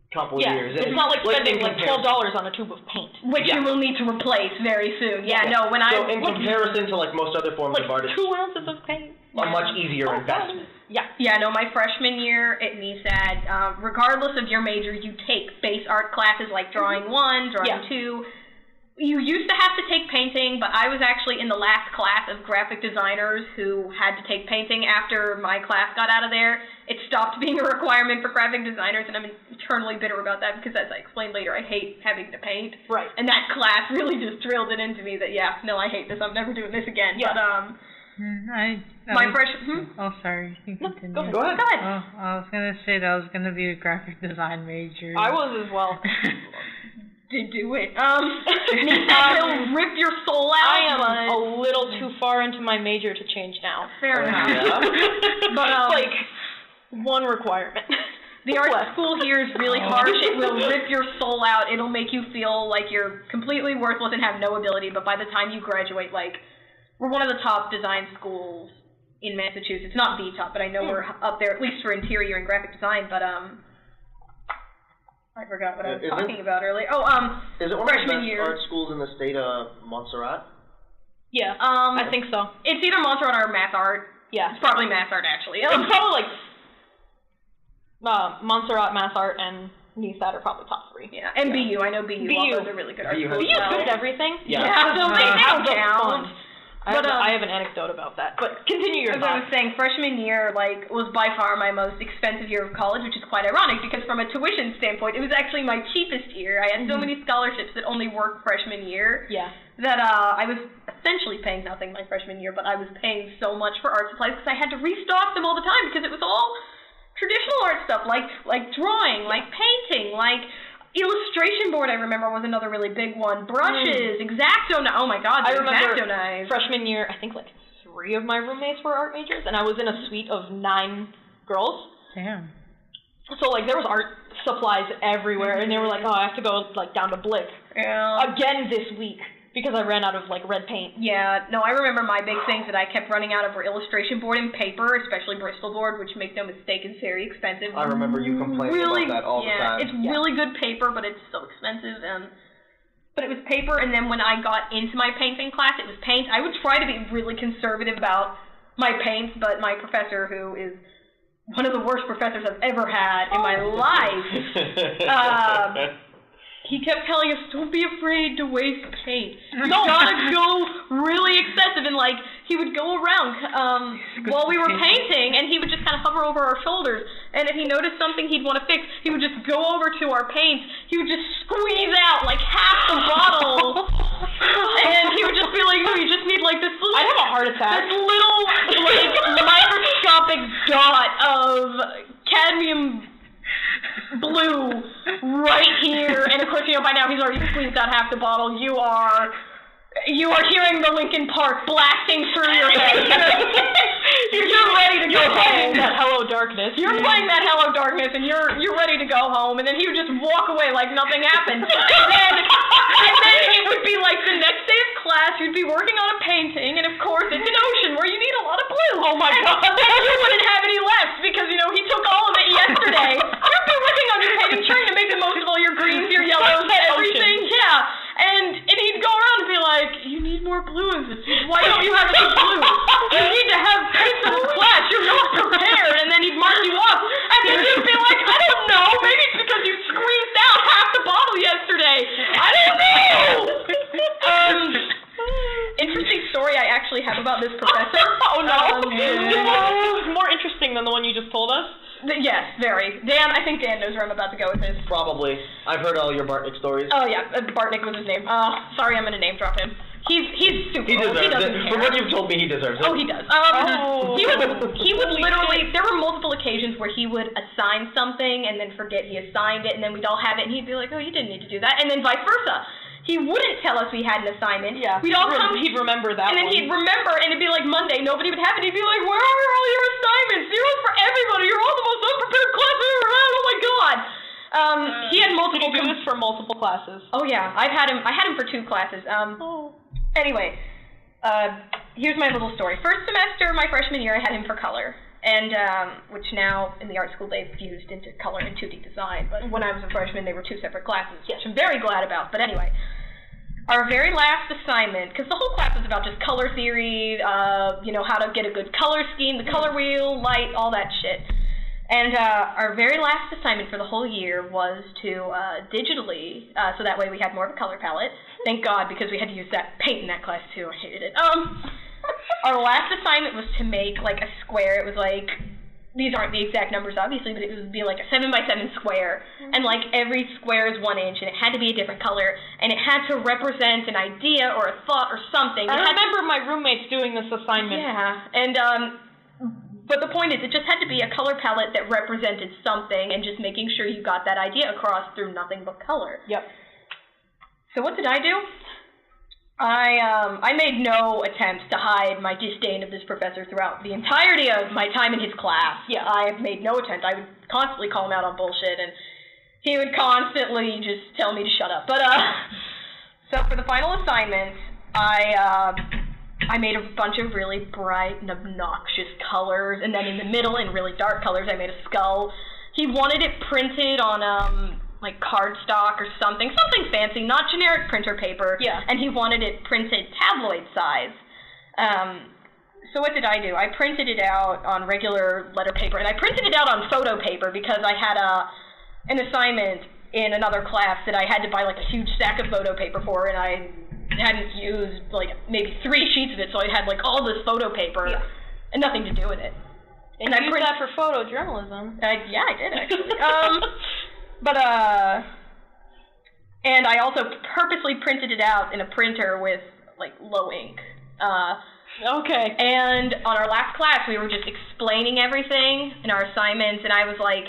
Speaker 1: a couple years.
Speaker 2: It's not like spending $12 on a tube of paint,
Speaker 4: which you will need to replace very soon.
Speaker 1: So in comparison to most other forms of art,
Speaker 2: 2 ounces of paint,
Speaker 1: a much easier investment.
Speaker 4: My freshman year at NESAD, regardless of your major, you take base art classes like Drawing 1, Drawing 2. You used to have to take painting, but I was actually in the last class of graphic designers who had to take painting after my class got out of there. It stopped being a requirement for graphic designers, and I'm eternally bitter about that because, as I explained later, I hate having to paint.
Speaker 2: Right.
Speaker 4: And that class really just drilled it into me that, I hate this. I'm never doing this again.
Speaker 2: Yeah.
Speaker 4: But, my freshman...
Speaker 3: Oh, sorry. You can continue.
Speaker 1: Go ahead.
Speaker 3: Oh, I was going to say that I was going to be a graphic design major.
Speaker 2: I was as well.
Speaker 4: To do it. It'll rip your soul out.
Speaker 2: I am a little too far into my major to change now.
Speaker 4: Fair enough.
Speaker 1: Yeah.
Speaker 4: But,
Speaker 2: one requirement.
Speaker 4: The art school here is really harsh. It will rip your soul out. It'll make you feel like you're completely worthless and have no ability, but by the time you graduate, we're one of the top design schools in Massachusetts. Not the top, but I know we're up there, at least for interior and graphic design, but, I forgot what I was talking about earlier.
Speaker 1: Is it one
Speaker 4: freshman
Speaker 1: of the best
Speaker 4: year.
Speaker 1: art schools in the state of Montserrat?
Speaker 2: Yeah, I think so.
Speaker 4: It's either Montserrat or Mass Art.
Speaker 2: Yeah.
Speaker 4: It's probably Mass Art, actually.
Speaker 2: It's probably Montserrat, Mass Art, and NESAD are probably top 3.
Speaker 4: Yeah, and BU. I know BU. All those are really good art schools.
Speaker 2: BU's good at everything.
Speaker 4: Yeah, so they don't count.
Speaker 2: I have an anecdote about that, but continue your thought.
Speaker 4: As I was saying, freshman year, was by far my most expensive year of college, which is quite ironic, because from a tuition standpoint, it was actually my cheapest year. I had so many scholarships that only worked freshman year that I was essentially paying nothing my freshman year, but I was paying so much for art supplies because I had to restock them all the time because it was all traditional art stuff, like drawing, like painting, illustration board, I remember, was another really big one. Brushes, X-Acto knives. Oh my god, the X-Acto knives.
Speaker 2: Freshman year, I think 3 of my roommates were art majors, and I was in a suite of 9 girls.
Speaker 3: Damn.
Speaker 2: So there was art supplies everywhere, and they were like, "Oh, I have to go down to Blick again this week because I ran out of red paint."
Speaker 4: Yeah, no, I remember my big things that I kept running out of were illustration board and paper, especially Bristol board, which, make no mistake, is very expensive.
Speaker 1: I remember you complaining about that all the time.
Speaker 4: It's really good paper, but it's so expensive. But it was paper, and then when I got into my painting class, it was paint. I would try to be really conservative about my paints, but my professor, who is one of the worst professors I've ever had in my life, he kept telling us, don't be afraid to waste paint. You gotta go really excessive, and he would go around while we were painting, and he would just kind of hover over our shoulders, and if he noticed something he'd want to fix, he would just go over to our paints, he would just squeeze out half the bottle, and he would just be like, oh, you just need this little...
Speaker 2: I'd have a heart attack.
Speaker 4: This little, microscopic dot of cadmium blue right here, and of course, by now he's already squeezed out half the bottle. You are hearing the Linkin Park blasting through your head. You're ready to go home.
Speaker 2: Playing that Hello Darkness.
Speaker 4: You're playing that Hello Darkness, and you're ready to go home, and then he would just walk away like nothing happened. And then it would be like the next day of class, you'd be working on a painting, and of course it's an ocean where you need a lot of blue.
Speaker 2: Oh my god.
Speaker 4: And you wouldn't have any left because, you know, he took all of it yesterday. You'd be working on your painting, trying to make the most of all your greens, your yellows, everything. Yeah. And he'd go around and be like, you need more blue in this. Why don't you have any blue? You need to have paint for this class. You're not prepared. And then he'd mark you up. And then you'd be like, I don't know. Maybe it's because you squeezed out half the bottle yesterday. I don't know. Interesting story I actually have about this professor.
Speaker 2: Oh no.
Speaker 4: This
Speaker 2: is more interesting than the one you just told us.
Speaker 4: Yes, very. Dan, I think Dan knows where I'm about to go with this.
Speaker 1: Probably. I've heard all your Bartnick stories.
Speaker 4: Oh yeah, Bartnick was his name. Sorry, I'm gonna name drop him. He's super.
Speaker 1: He deserves
Speaker 4: doesn't
Speaker 1: it.
Speaker 4: care.
Speaker 1: From what you've told me, he deserves it.
Speaker 4: Oh, he does. He would literally. There were multiple occasions where he would assign something and then forget he assigned it, and then we'd all have it, and he'd be like, "Oh, you didn't need to do that," and then vice versa. He wouldn't tell us we had an assignment.
Speaker 2: Yeah.
Speaker 4: We'd all come.
Speaker 2: He'd remember that.
Speaker 4: And then he'd remember, and it'd be like Monday. Nobody would have it. He'd be like, "Where are all your assignments? Zeros for everybody. You're all the most unprepared class I've ever had. Oh my god." He had multiple.
Speaker 2: Did you do this for multiple classes?
Speaker 4: Oh yeah, I had him for 2 classes. Anyway, here's my little story. First semester, my freshman year, I had him for color, and which now in the art school they've fused into color and 2D design. But when I was a freshman, they were 2 separate classes, which I'm very glad about. But anyway, our very last assignment, because the whole class was about just color theory, you know, how to get a good color scheme, the color wheel, light, all that shit. And our very last assignment for the whole year was to digitally, so that way we had more of a color palette. Thank God, because we had to use that paint in that class too. I hated it. Our last assignment was to make like a square. It was like, these aren't the exact numbers obviously, but it would be like a 7x7 square, and like every square is 1 inch, and it had to be a different color, and it had to represent an idea or a thought or something.
Speaker 2: I remember my roommates doing this assignment.
Speaker 4: Yeah, and but the point is, it just had to be a color palette that represented something, and just making sure you got that idea across through nothing but color.
Speaker 2: Yep.
Speaker 4: So what did I do? I made no attempts to hide my disdain of this professor throughout the entirety of my time in his class. Yeah, I made no attempt. I would constantly call him out on bullshit, and he would constantly just tell me to shut up. But so for the final assignment, I made a bunch of really bright and obnoxious colors, and then in the middle, in really dark colors, I made a skull. He wanted it printed on like cardstock or something fancy, not generic printer paper. Yeah. And he wanted it printed tabloid size. So what did I do? I printed it out on regular letter paper, and I printed it out on photo paper because I had an assignment in another class that I had to buy like a huge stack of photo paper for, and I hadn't used like maybe 3 sheets of it, so I had like all this photo paper and nothing to do with it.
Speaker 2: And I used that for photojournalism.
Speaker 4: Yeah, I did actually. And I also purposely printed it out in a printer with like low ink.
Speaker 2: Okay.
Speaker 4: And on our last class, we were just explaining everything in our assignments, and I was like,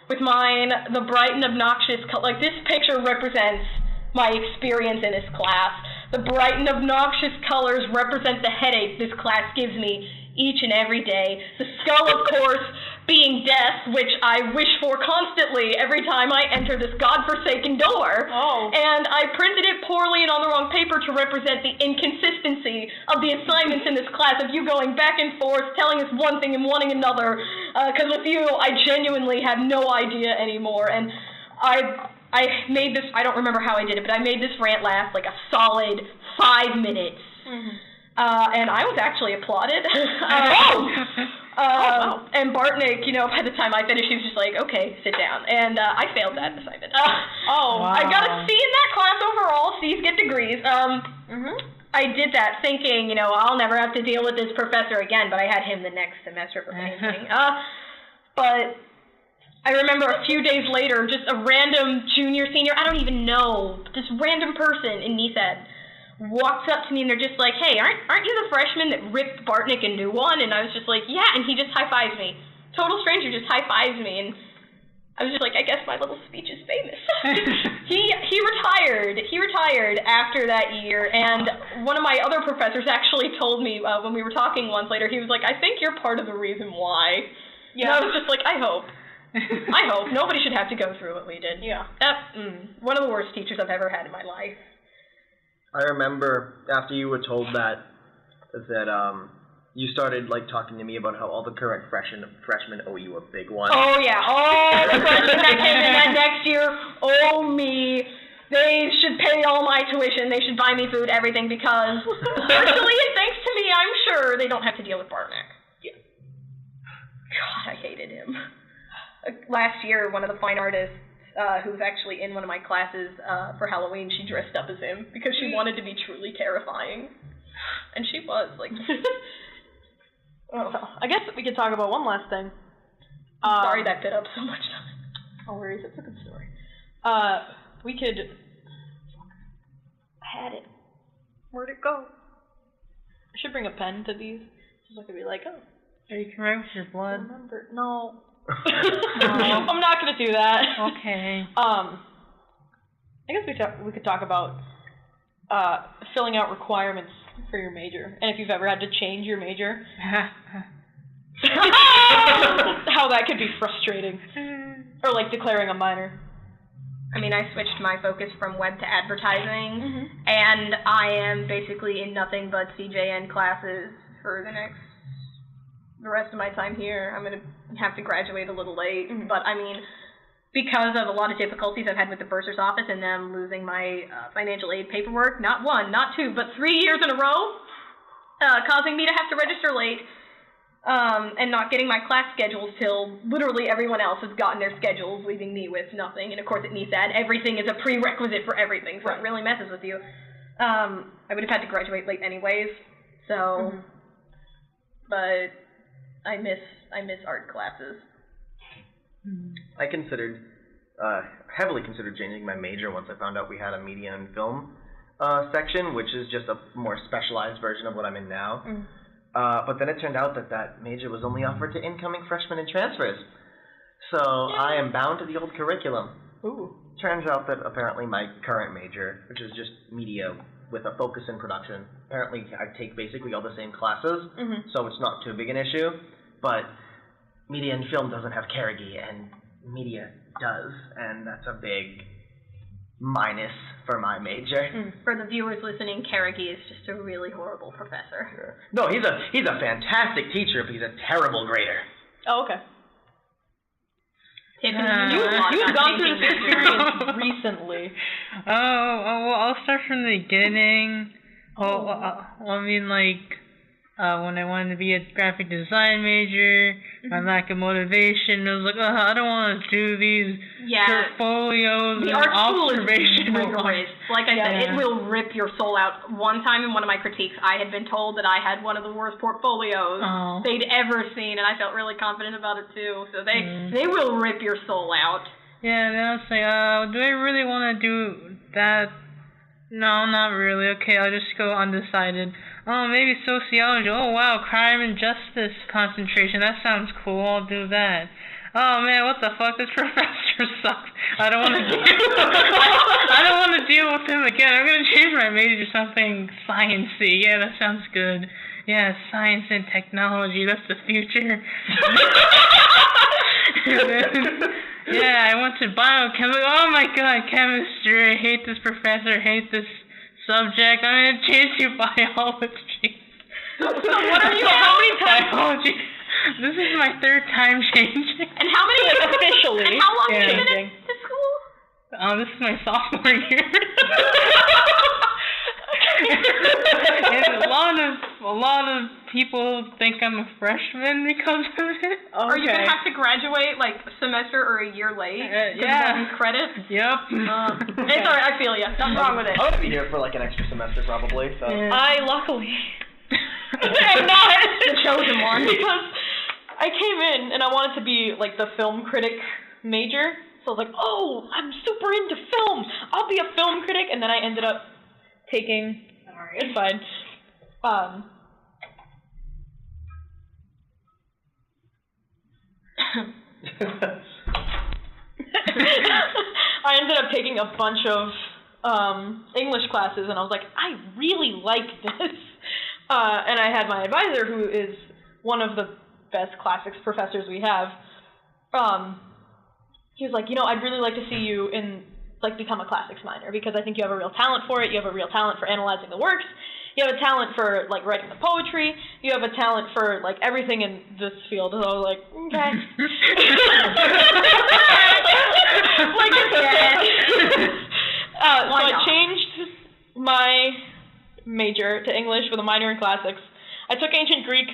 Speaker 4: with mine, the bright and obnoxious like this picture represents my experience in this class. The bright and obnoxious colors represent the headache this class gives me each and every day. The skull, of course, being death, which I wish for constantly every time I enter this godforsaken door. Oh. And I printed it poorly and on the wrong paper to represent the inconsistency of the assignments in this class, of you going back and forth, telling us one thing and wanting another, because with you, I genuinely have no idea anymore. And I made this, I don't remember how I did it, but I made this rant last like a solid 5 minutes. Mm-hmm. And I was actually applauded. And Bartnick, you know, by the time I finished, he was just like, okay, sit down. And I failed that assignment.
Speaker 2: Wow.
Speaker 4: I got a C in that class overall. C's get degrees. I did that thinking, you know, I'll never have to deal with this professor again, but I had him the next semester for painting. But I remember a few days later, just a random junior, senior, I don't even know, this random person in NESED walks up to me and they're just like, hey, aren't you the freshman that ripped Bartnick a new one? And I was just like, yeah, and he just high-fives me. Total stranger just high-fives me. And I was just like, I guess my little speech is famous. He retired. He retired after that year, and one of my other professors actually told me when we were talking once later, he was like, I think you're part of the reason why. Yeah. And I was just like, I hope. I hope. Nobody should have to go through what we did. Yeah. One of the worst teachers I've ever had in my life.
Speaker 1: I remember after you were told that you started like talking to me about how all the current freshmen owe you a big one.
Speaker 4: Oh yeah, all the freshmen that came in that next year owe me. They should pay all my tuition. They should buy me food, everything, because partially thanks to me, I'm sure they don't have to deal with Bartnick. Yeah. God, I hated him. Last year, one of the fine artists who was actually in one of my classes for Halloween, she dressed up as him because she wanted to be truly terrifying, and she was like.
Speaker 2: Oh. I guess we could talk about one last thing.
Speaker 4: Sorry that bit up so much time.
Speaker 2: No worries, it's a good story. We could... I had it. Where'd it go? I should bring a pen to these, so I could be like, oh.
Speaker 3: Are you correct with your blood?
Speaker 2: Remember? No. I'm not gonna do that.
Speaker 3: Okay.
Speaker 2: I guess we could talk about filling out requirements for your major, and if you've ever had to change your major. How that could be frustrating. Or like declaring a minor.
Speaker 4: I mean, I switched my focus from web to advertising, and I am basically in nothing but CJN classes for the rest of my time here. I'm going to have to graduate a little late, but I mean, because of a lot of difficulties I've had with the bursar's office and them losing my financial aid paperwork, not 1, not 2, but 3 years in a row, causing me to have to register late, and not getting my class schedules till literally everyone else has gotten their schedules, leaving me with nothing. And of course at NESAD, everything is a prerequisite for everything, so it really messes with you. I would have had to graduate late anyways, so, but I miss art classes.
Speaker 1: I heavily considered changing my major once I found out we had a media and film section, which is just a more specialized version of what I'm in now. But then it turned out that major was only offered to incoming freshmen and transfers. So I am bound to the old curriculum. Ooh. Turns out that apparently my current major, which is just media with a focus in production, apparently I take basically all the same classes, so it's not too big an issue. But media and film doesn't have Carnegie, and media does, and that's a big minus for my major.
Speaker 4: For the viewers listening, Carnegie is just a really horrible professor.
Speaker 1: No, he's a fantastic teacher, but he's a terrible grader.
Speaker 2: Oh, okay.
Speaker 4: Tiffany,
Speaker 2: you've gone through this experience recently.
Speaker 3: Well, I'll start from the beginning. I mean, like, when I wanted to be a graphic design major, my lack of motivation, I was like, I don't want to do these portfolios and observational.
Speaker 4: Like I said, it will rip your soul out. One time in one of my critiques, I had been told that I had one of the worst portfolios they'd ever seen, and I felt really confident about it too. So they will rip your soul out.
Speaker 3: Yeah, and then I was like, do I really want to do that? No, not really. Okay, I'll just go undecided. Oh, maybe sociology. Oh, wow, crime and justice concentration. That sounds cool. I'll do that. Oh, man, what the fuck? This professor sucks. I don't want to I don't want to deal with him again. I'm going to change my major to something science-y. Yeah, that sounds good. Yeah, science and technology. That's the future. I went to biochemistry. Oh, my God, chemistry. I hate this professor. I hate this subject. I'm going to change to biology.
Speaker 4: So what are you? How many times?
Speaker 3: Biology. This is my third time changing.
Speaker 4: And how many
Speaker 2: officially?
Speaker 4: And how long have you been at school?
Speaker 3: This is my sophomore year. And a lot of people think I'm a freshman because of it.
Speaker 4: Are you gonna have to graduate like a semester or a year late?
Speaker 3: Yeah.
Speaker 4: Credits.
Speaker 3: Yep.
Speaker 4: It's alright. I feel you. Nothing wrong with it.
Speaker 1: I would be here for like an extra semester probably. So.
Speaker 2: Yeah. I luckily am not
Speaker 4: the chosen one
Speaker 2: because I came in and I wanted to be like the film critic major. So I was like, oh, I'm super into film. I'll be a film critic, and then I ended up taking. It's fine. I ended up taking a bunch of English classes, and I was like, I really like this. And I had my advisor, who is one of the best classics professors we have. He was like, I'd really like to see you become a classics minor, because I think you have a real talent for it. You have a real talent for analyzing the works. You have a talent for, writing the poetry. You have a talent for, everything in this field. So I was like, okay. So I changed my major to English with a minor in classics. I took ancient Greek.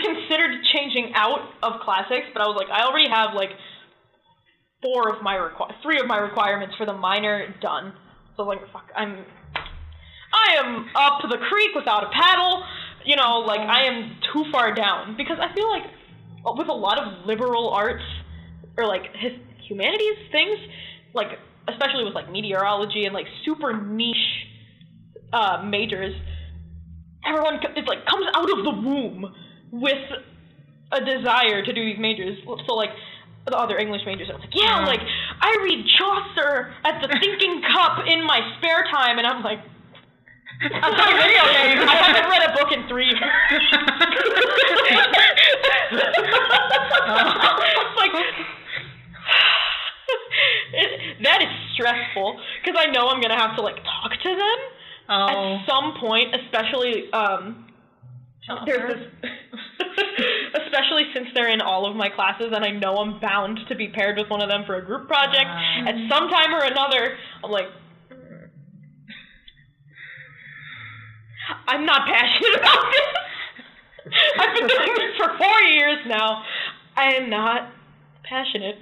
Speaker 2: Considered changing out of classics, but I was like, I already have, 3 of my requirements for the minor done. So I was like, fuck, I am up to the creek without a paddle, I am too far down. Because I feel like with a lot of liberal arts, or humanities things, especially with meteorology and super niche majors, everyone comes out of the womb with a desire to do these majors. So the other English majors are I read Chaucer at the thinking cup in my spare time, and I'm like, I'm playing video games. I haven't read a book in 3 years. That is stressful, because I know I'm going to have to, talk to them at some point, especially, there's this, especially since they're in all of my classes, and I know I'm bound to be paired with one of them for a group project at some time or another. I'm like, I'm not passionate about this. I've been doing this for 4 years now. I am not passionate,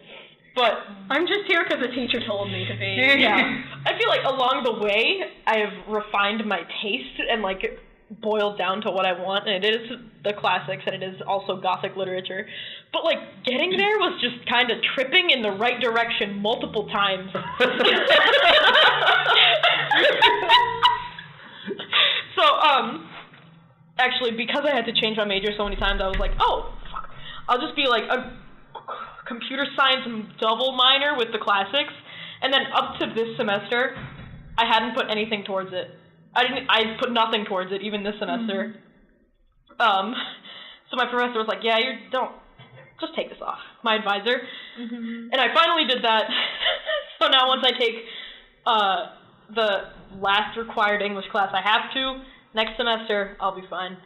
Speaker 2: but
Speaker 4: I'm just here because the teacher told me to be.
Speaker 2: Yeah. I feel like along the way, I have refined my taste and boiled down to what I want, and it is the classics, and it is also Gothic literature. But getting there was just kind of tripping in the right direction multiple times. So, actually, because I had to change my major so many times, I was like, oh, fuck. I'll just be a computer science double minor with the classics, and then up to this semester, I hadn't put anything towards it. I put nothing towards it, even this semester. So my professor was like, yeah, just take this off, my advisor. And I finally did that. So now once I take the last required English class I have to, next semester, I'll be fine.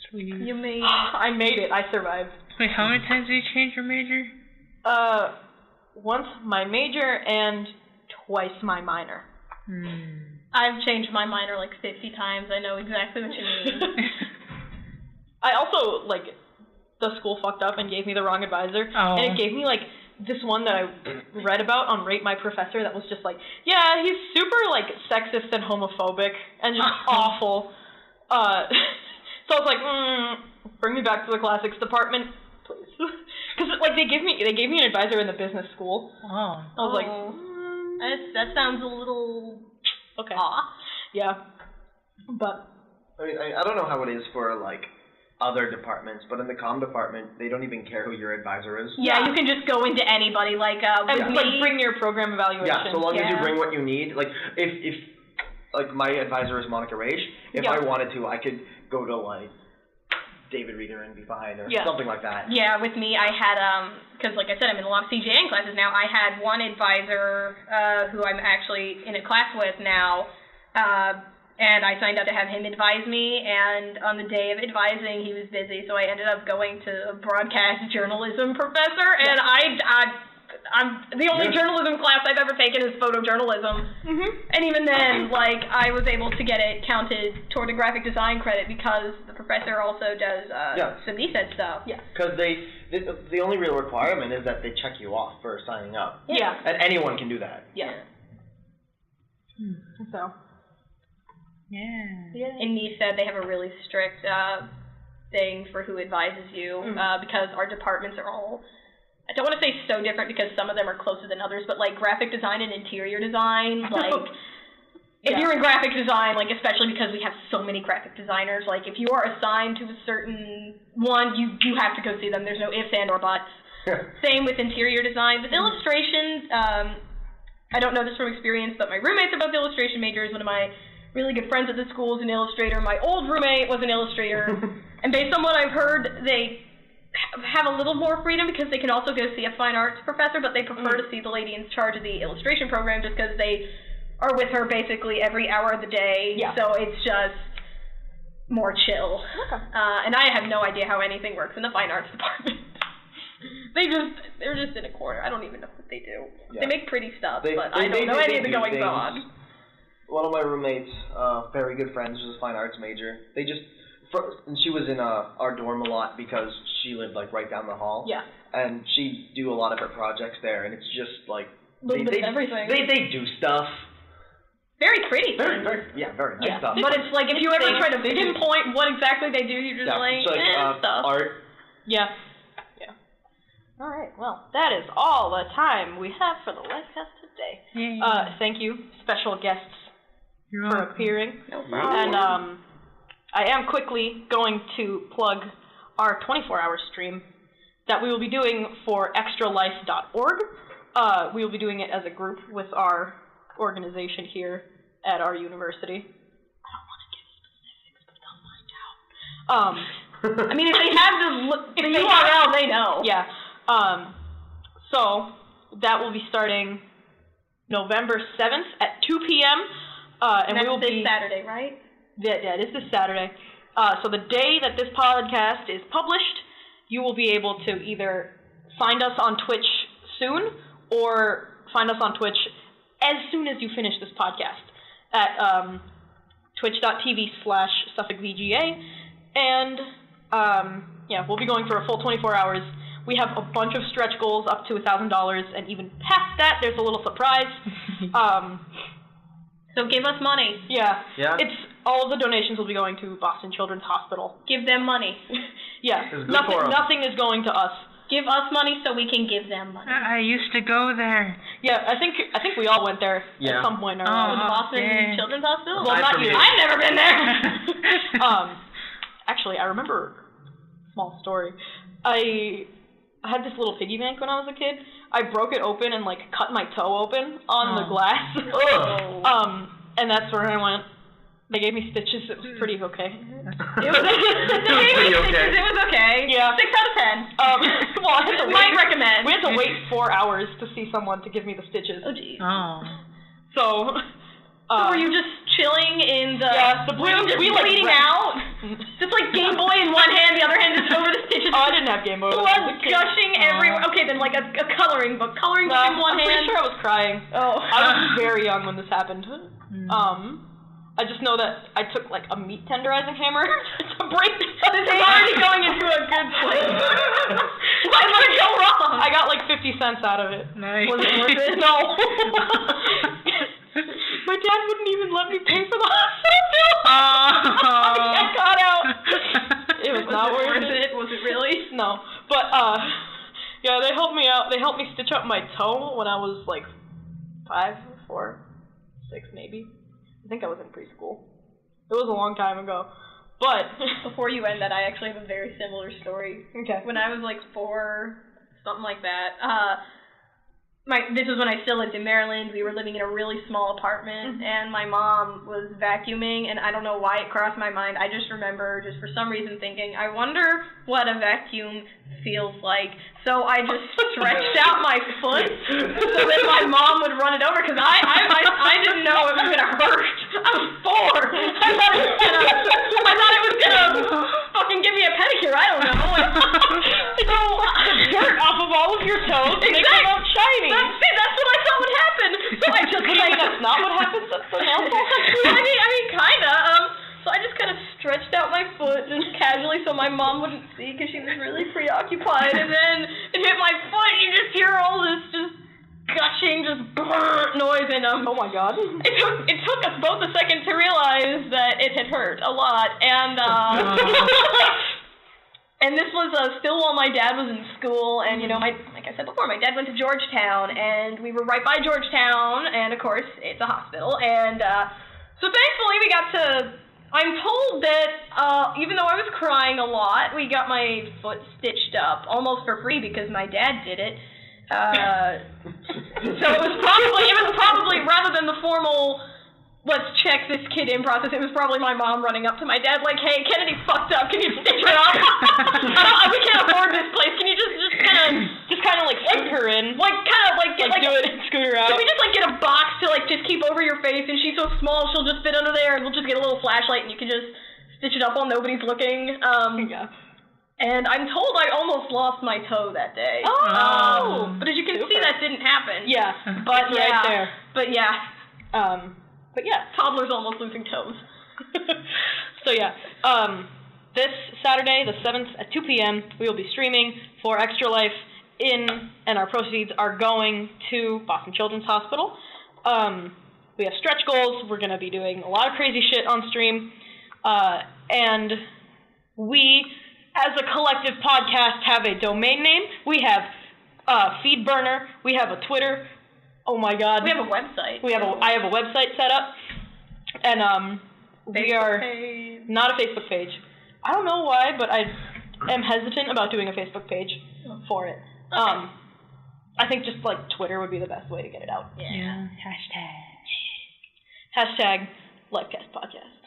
Speaker 3: Sweet.
Speaker 4: You made it.
Speaker 2: I made it. I survived.
Speaker 3: Wait, how many times did you change your major?
Speaker 2: Once my major and twice my minor.
Speaker 4: I've changed my minor 50 times. I know exactly what you mean.
Speaker 2: I also, the school fucked up and gave me the wrong advisor.
Speaker 3: Oh.
Speaker 2: And it gave me, this one that I read about on Rate My Professor that was just yeah, he's super, sexist and homophobic and just awful. So I was like, bring me back to the classics department, please. Because, they gave me an advisor in the business school.
Speaker 3: Oh.
Speaker 2: I was like,
Speaker 4: that sounds a little...
Speaker 2: Okay.
Speaker 4: Aw.
Speaker 2: Yeah. But...
Speaker 1: I mean, I don't know how it is for, other departments, but in the comm department, they don't even care who your advisor is.
Speaker 4: Yeah, you can just go into anybody,
Speaker 2: bring your program evaluation.
Speaker 1: Yeah, so long as you bring what you need. If my advisor is Monica Rage, if I wanted to, I could go to, David Reader and be fine, or something like that.
Speaker 4: Yeah, with me, I had, because like I said, I'm in a lot of CJN classes now, I had one advisor who I'm actually in a class with now, and I signed up to have him advise me, and on the day of advising, he was busy, so I ended up going to a broadcast journalism professor, and I'm the only journalism class I've ever taken is photojournalism. And even then, I was able to get it counted toward a graphic design credit because the professor also does some ESET stuff. Yeah.
Speaker 1: Because the only real requirement is that they check you off for signing up.
Speaker 2: Yeah.
Speaker 1: And anyone can do that.
Speaker 2: Yeah. So.
Speaker 3: Yeah.
Speaker 4: In ESET, they have a really strict thing for who advises you because our departments are all... I don't want to say so different because some of them are closer than others, but graphic design and interior design, if you're in graphic design, especially because we have so many graphic designers, if you are assigned to a certain one, you have to go see them. There's no ifs and or buts. Same with interior design. With illustrations, I don't know this from experience, but my roommates are both illustration majors. One of my really good friends at the school is an illustrator. My old roommate was an illustrator. And based on what I've heard, they have a little more freedom because they can also go see a fine arts professor, but they prefer to see the lady in charge of the illustration program just because they are with her basically every hour of the day.
Speaker 2: Yeah.
Speaker 4: So it's just more chill.
Speaker 2: Okay.
Speaker 4: And I have no idea how anything works in the fine arts department. They're just in a corner. I don't even know what they do. Yeah. They make pretty stuff, but I don't know any of the goings on.
Speaker 1: One of my roommates, very good friends, was a fine arts major. And she was in our dorm a lot because she lived like right down the hall.
Speaker 4: Yeah.
Speaker 1: And she'd do a lot of her projects there, and it's just like
Speaker 4: everything.
Speaker 1: They do stuff.
Speaker 4: Very pretty.
Speaker 1: Very nice stuff.
Speaker 4: But it's like if you ever try to pinpoint what exactly they do, you're just stuff.
Speaker 1: Art.
Speaker 2: Yeah. All right. Well, that is all the time we have for the Lifecast today. Thank you, special guests, for appearing.
Speaker 4: No problem.
Speaker 2: And I am quickly going to plug our 24-hour stream that we will be doing for extralife.org. We will be doing it as a group with our organization here at our university. I don't want to give specifics, but they'll find out.
Speaker 4: I mean, if they have the URL, they know.
Speaker 2: Yeah. So that will be starting November 7th at 2 p.m. And we will be
Speaker 4: this Saturday, right?
Speaker 2: Yeah, it is this Saturday. So the day that this podcast is published, you will be able to either find us on Twitch soon or find us on Twitch as soon as you finish this podcast at twitch.tv/SuffolkVGA. And we'll be going for a full 24 hours. We have a bunch of stretch goals up to $1,000, and even past that, there's a little surprise.
Speaker 4: So give us money.
Speaker 2: Yeah. It's all of the donations will be going to Boston Children's Hospital.
Speaker 4: Give them money.
Speaker 2: Yeah. Nothing is going to us.
Speaker 4: Give us money so we can give them money.
Speaker 3: I used to go there.
Speaker 2: Yeah, I think we all went there at some point.
Speaker 4: The Boston Children's Hospital?
Speaker 2: Well, not you.
Speaker 4: I've never been there.
Speaker 2: Actually, I remember a small story. I had this little piggy bank when I was a kid. I broke it open and cut my toe open on the glass. And that's where I went. They gave me stitches. It was pretty okay.
Speaker 4: It was okay.
Speaker 2: Yeah.
Speaker 4: 6 out of 10.
Speaker 2: Well, I had to
Speaker 4: might recommend.
Speaker 2: We had to wait 4 hours to see someone to give me the stitches.
Speaker 4: Oh, geez.
Speaker 2: So
Speaker 4: were you just chilling in the room, just bleeding out? Just Game Boy in one hand, the other hand just over the stitches.
Speaker 2: Oh, I didn't have Game Boy.
Speaker 4: Blood gushing everywhere. Okay, then a coloring book. Coloring book in one hand.
Speaker 2: I'm pretty sure I was crying. Oh. I was very young when this happened. I just know that I took a meat tenderizing hammer to break this.
Speaker 4: This is already going into a good place. What could go wrong?
Speaker 2: I got 50 cents out of it.
Speaker 3: Nice.
Speaker 2: Was it worth it? No. My dad wouldn't even let me pay for the hospital bill. I got out. It was not worth it.
Speaker 4: Was it really?
Speaker 2: No. But yeah, they helped me out. They helped me stitch up my toe when I was 5, 4, 6 maybe. I think I was in preschool. It was a long time ago. But
Speaker 4: before you end that, I actually have a very similar story.
Speaker 2: Okay.
Speaker 4: When I was 4, something like that, this was when I still lived in Maryland. We were living in a really small apartment, and my mom was vacuuming, and I don't know why it crossed my mind. I just remember, for some reason, thinking, I wonder what a vacuum feels like. So I just stretched out my foot so that my mom would run it over, because I didn't know it was going to hurt. I was 4. I thought it was going to fucking give me a pedicure. I don't know.
Speaker 2: So, dirt off of all of your toes to make them out shiny.
Speaker 4: That's what I thought would happen. So I just
Speaker 2: that's not what happens. That's the nail
Speaker 4: I mean, kinda. So I just kind of stretched out my foot just casually so my mom wouldn't see because she was really preoccupied. And then it hit my foot. You just hear all this just gushing, just brrr noise. And
Speaker 2: oh my god.
Speaker 4: It took us both a second to realize that it had hurt a lot. And and this was still while my dad was in school, and, like I said before, my dad went to Georgetown, and we were right by Georgetown, and, of course, it's a hospital, and so thankfully we got to I'm told that even though I was crying a lot, we got my foot stitched up almost for free because my dad did it. So it was probably rather than the formal let's check this kid in process, it was probably my mom running up to my dad like, hey, Kennedy fucked up, can you stitch her up? We can't afford this place, can you just kind of like scoot her in? Like do it and scoot her out. Can we just like get a box to like just keep over your face, and she's so small she'll just fit under there, and we'll just get a little flashlight and you can just stitch it up while nobody's looking. Yeah. And I'm told I almost lost my toe that day. Oh! But as you can see, that didn't happen. Yeah. But yeah. Right there. But yeah, toddlers almost losing toes. So yeah, this Saturday, the 7th at 2 p.m., we will be streaming for Extra Life and our proceeds are going to Boston Children's Hospital. We have stretch goals. We're going to be doing a lot of crazy shit on stream. And we, as a collective podcast, have a domain name. We have Feedburner. We have a Twitter. Oh my God. We have a website. I have a website set up, and we are not a Facebook page. I don't know why, but I am hesitant about doing a Facebook page for it. Okay. I think just like Twitter would be the best way to get it out. Yeah. Hashtag Lifecast Podcast.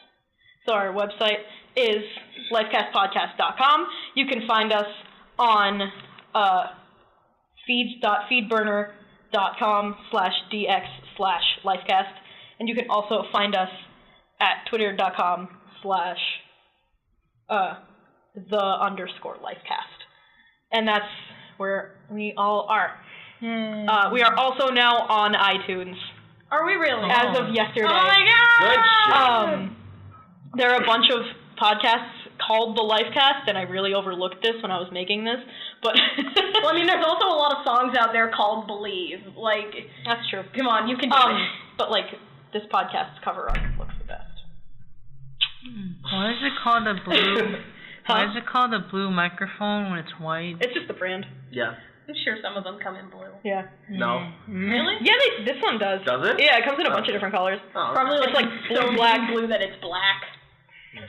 Speaker 4: So our website is lifecastpodcast.com. You can find us on feeds.feedburner.com/dx/lifecast, and you can also find us at twitter.com/the_lifecast, and that's where we all are. We are also now on iTunes. Are we really? As of yesterday. Oh my God! Good shit. There are a bunch of podcasts called The Lifecast, and I really overlooked this when I was making this, but... Well, I mean, there's also a lot of songs out there called Believe. Like... That's true. Come on, you can do it. But, like, this podcast's cover art looks the best.
Speaker 3: Why is it called a blue... Why is it called a blue microphone when it's white?
Speaker 2: It's just the brand.
Speaker 1: Yeah.
Speaker 4: I'm sure some of them come in blue.
Speaker 2: Yeah.
Speaker 1: No.
Speaker 4: Really?
Speaker 2: Yeah, this one does.
Speaker 1: Does it?
Speaker 2: Yeah, it comes in a bunch of different colors.
Speaker 1: Oh,
Speaker 4: probably
Speaker 2: it's like
Speaker 4: so
Speaker 2: black
Speaker 4: blue that it's black.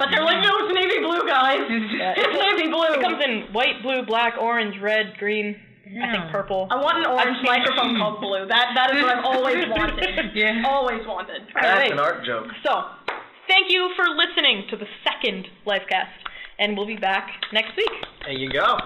Speaker 4: But they're like, no, it's navy blue, guys. It's navy blue.
Speaker 2: It comes in white, blue, black, orange, red, green, I think purple.
Speaker 4: I want an orange microphone called blue. That is what I've always wanted.
Speaker 3: Yeah.
Speaker 4: Always wanted.
Speaker 1: That's an art joke.
Speaker 2: So, thank you for listening to the second Lifecast, and we'll be back next week.
Speaker 1: There you go.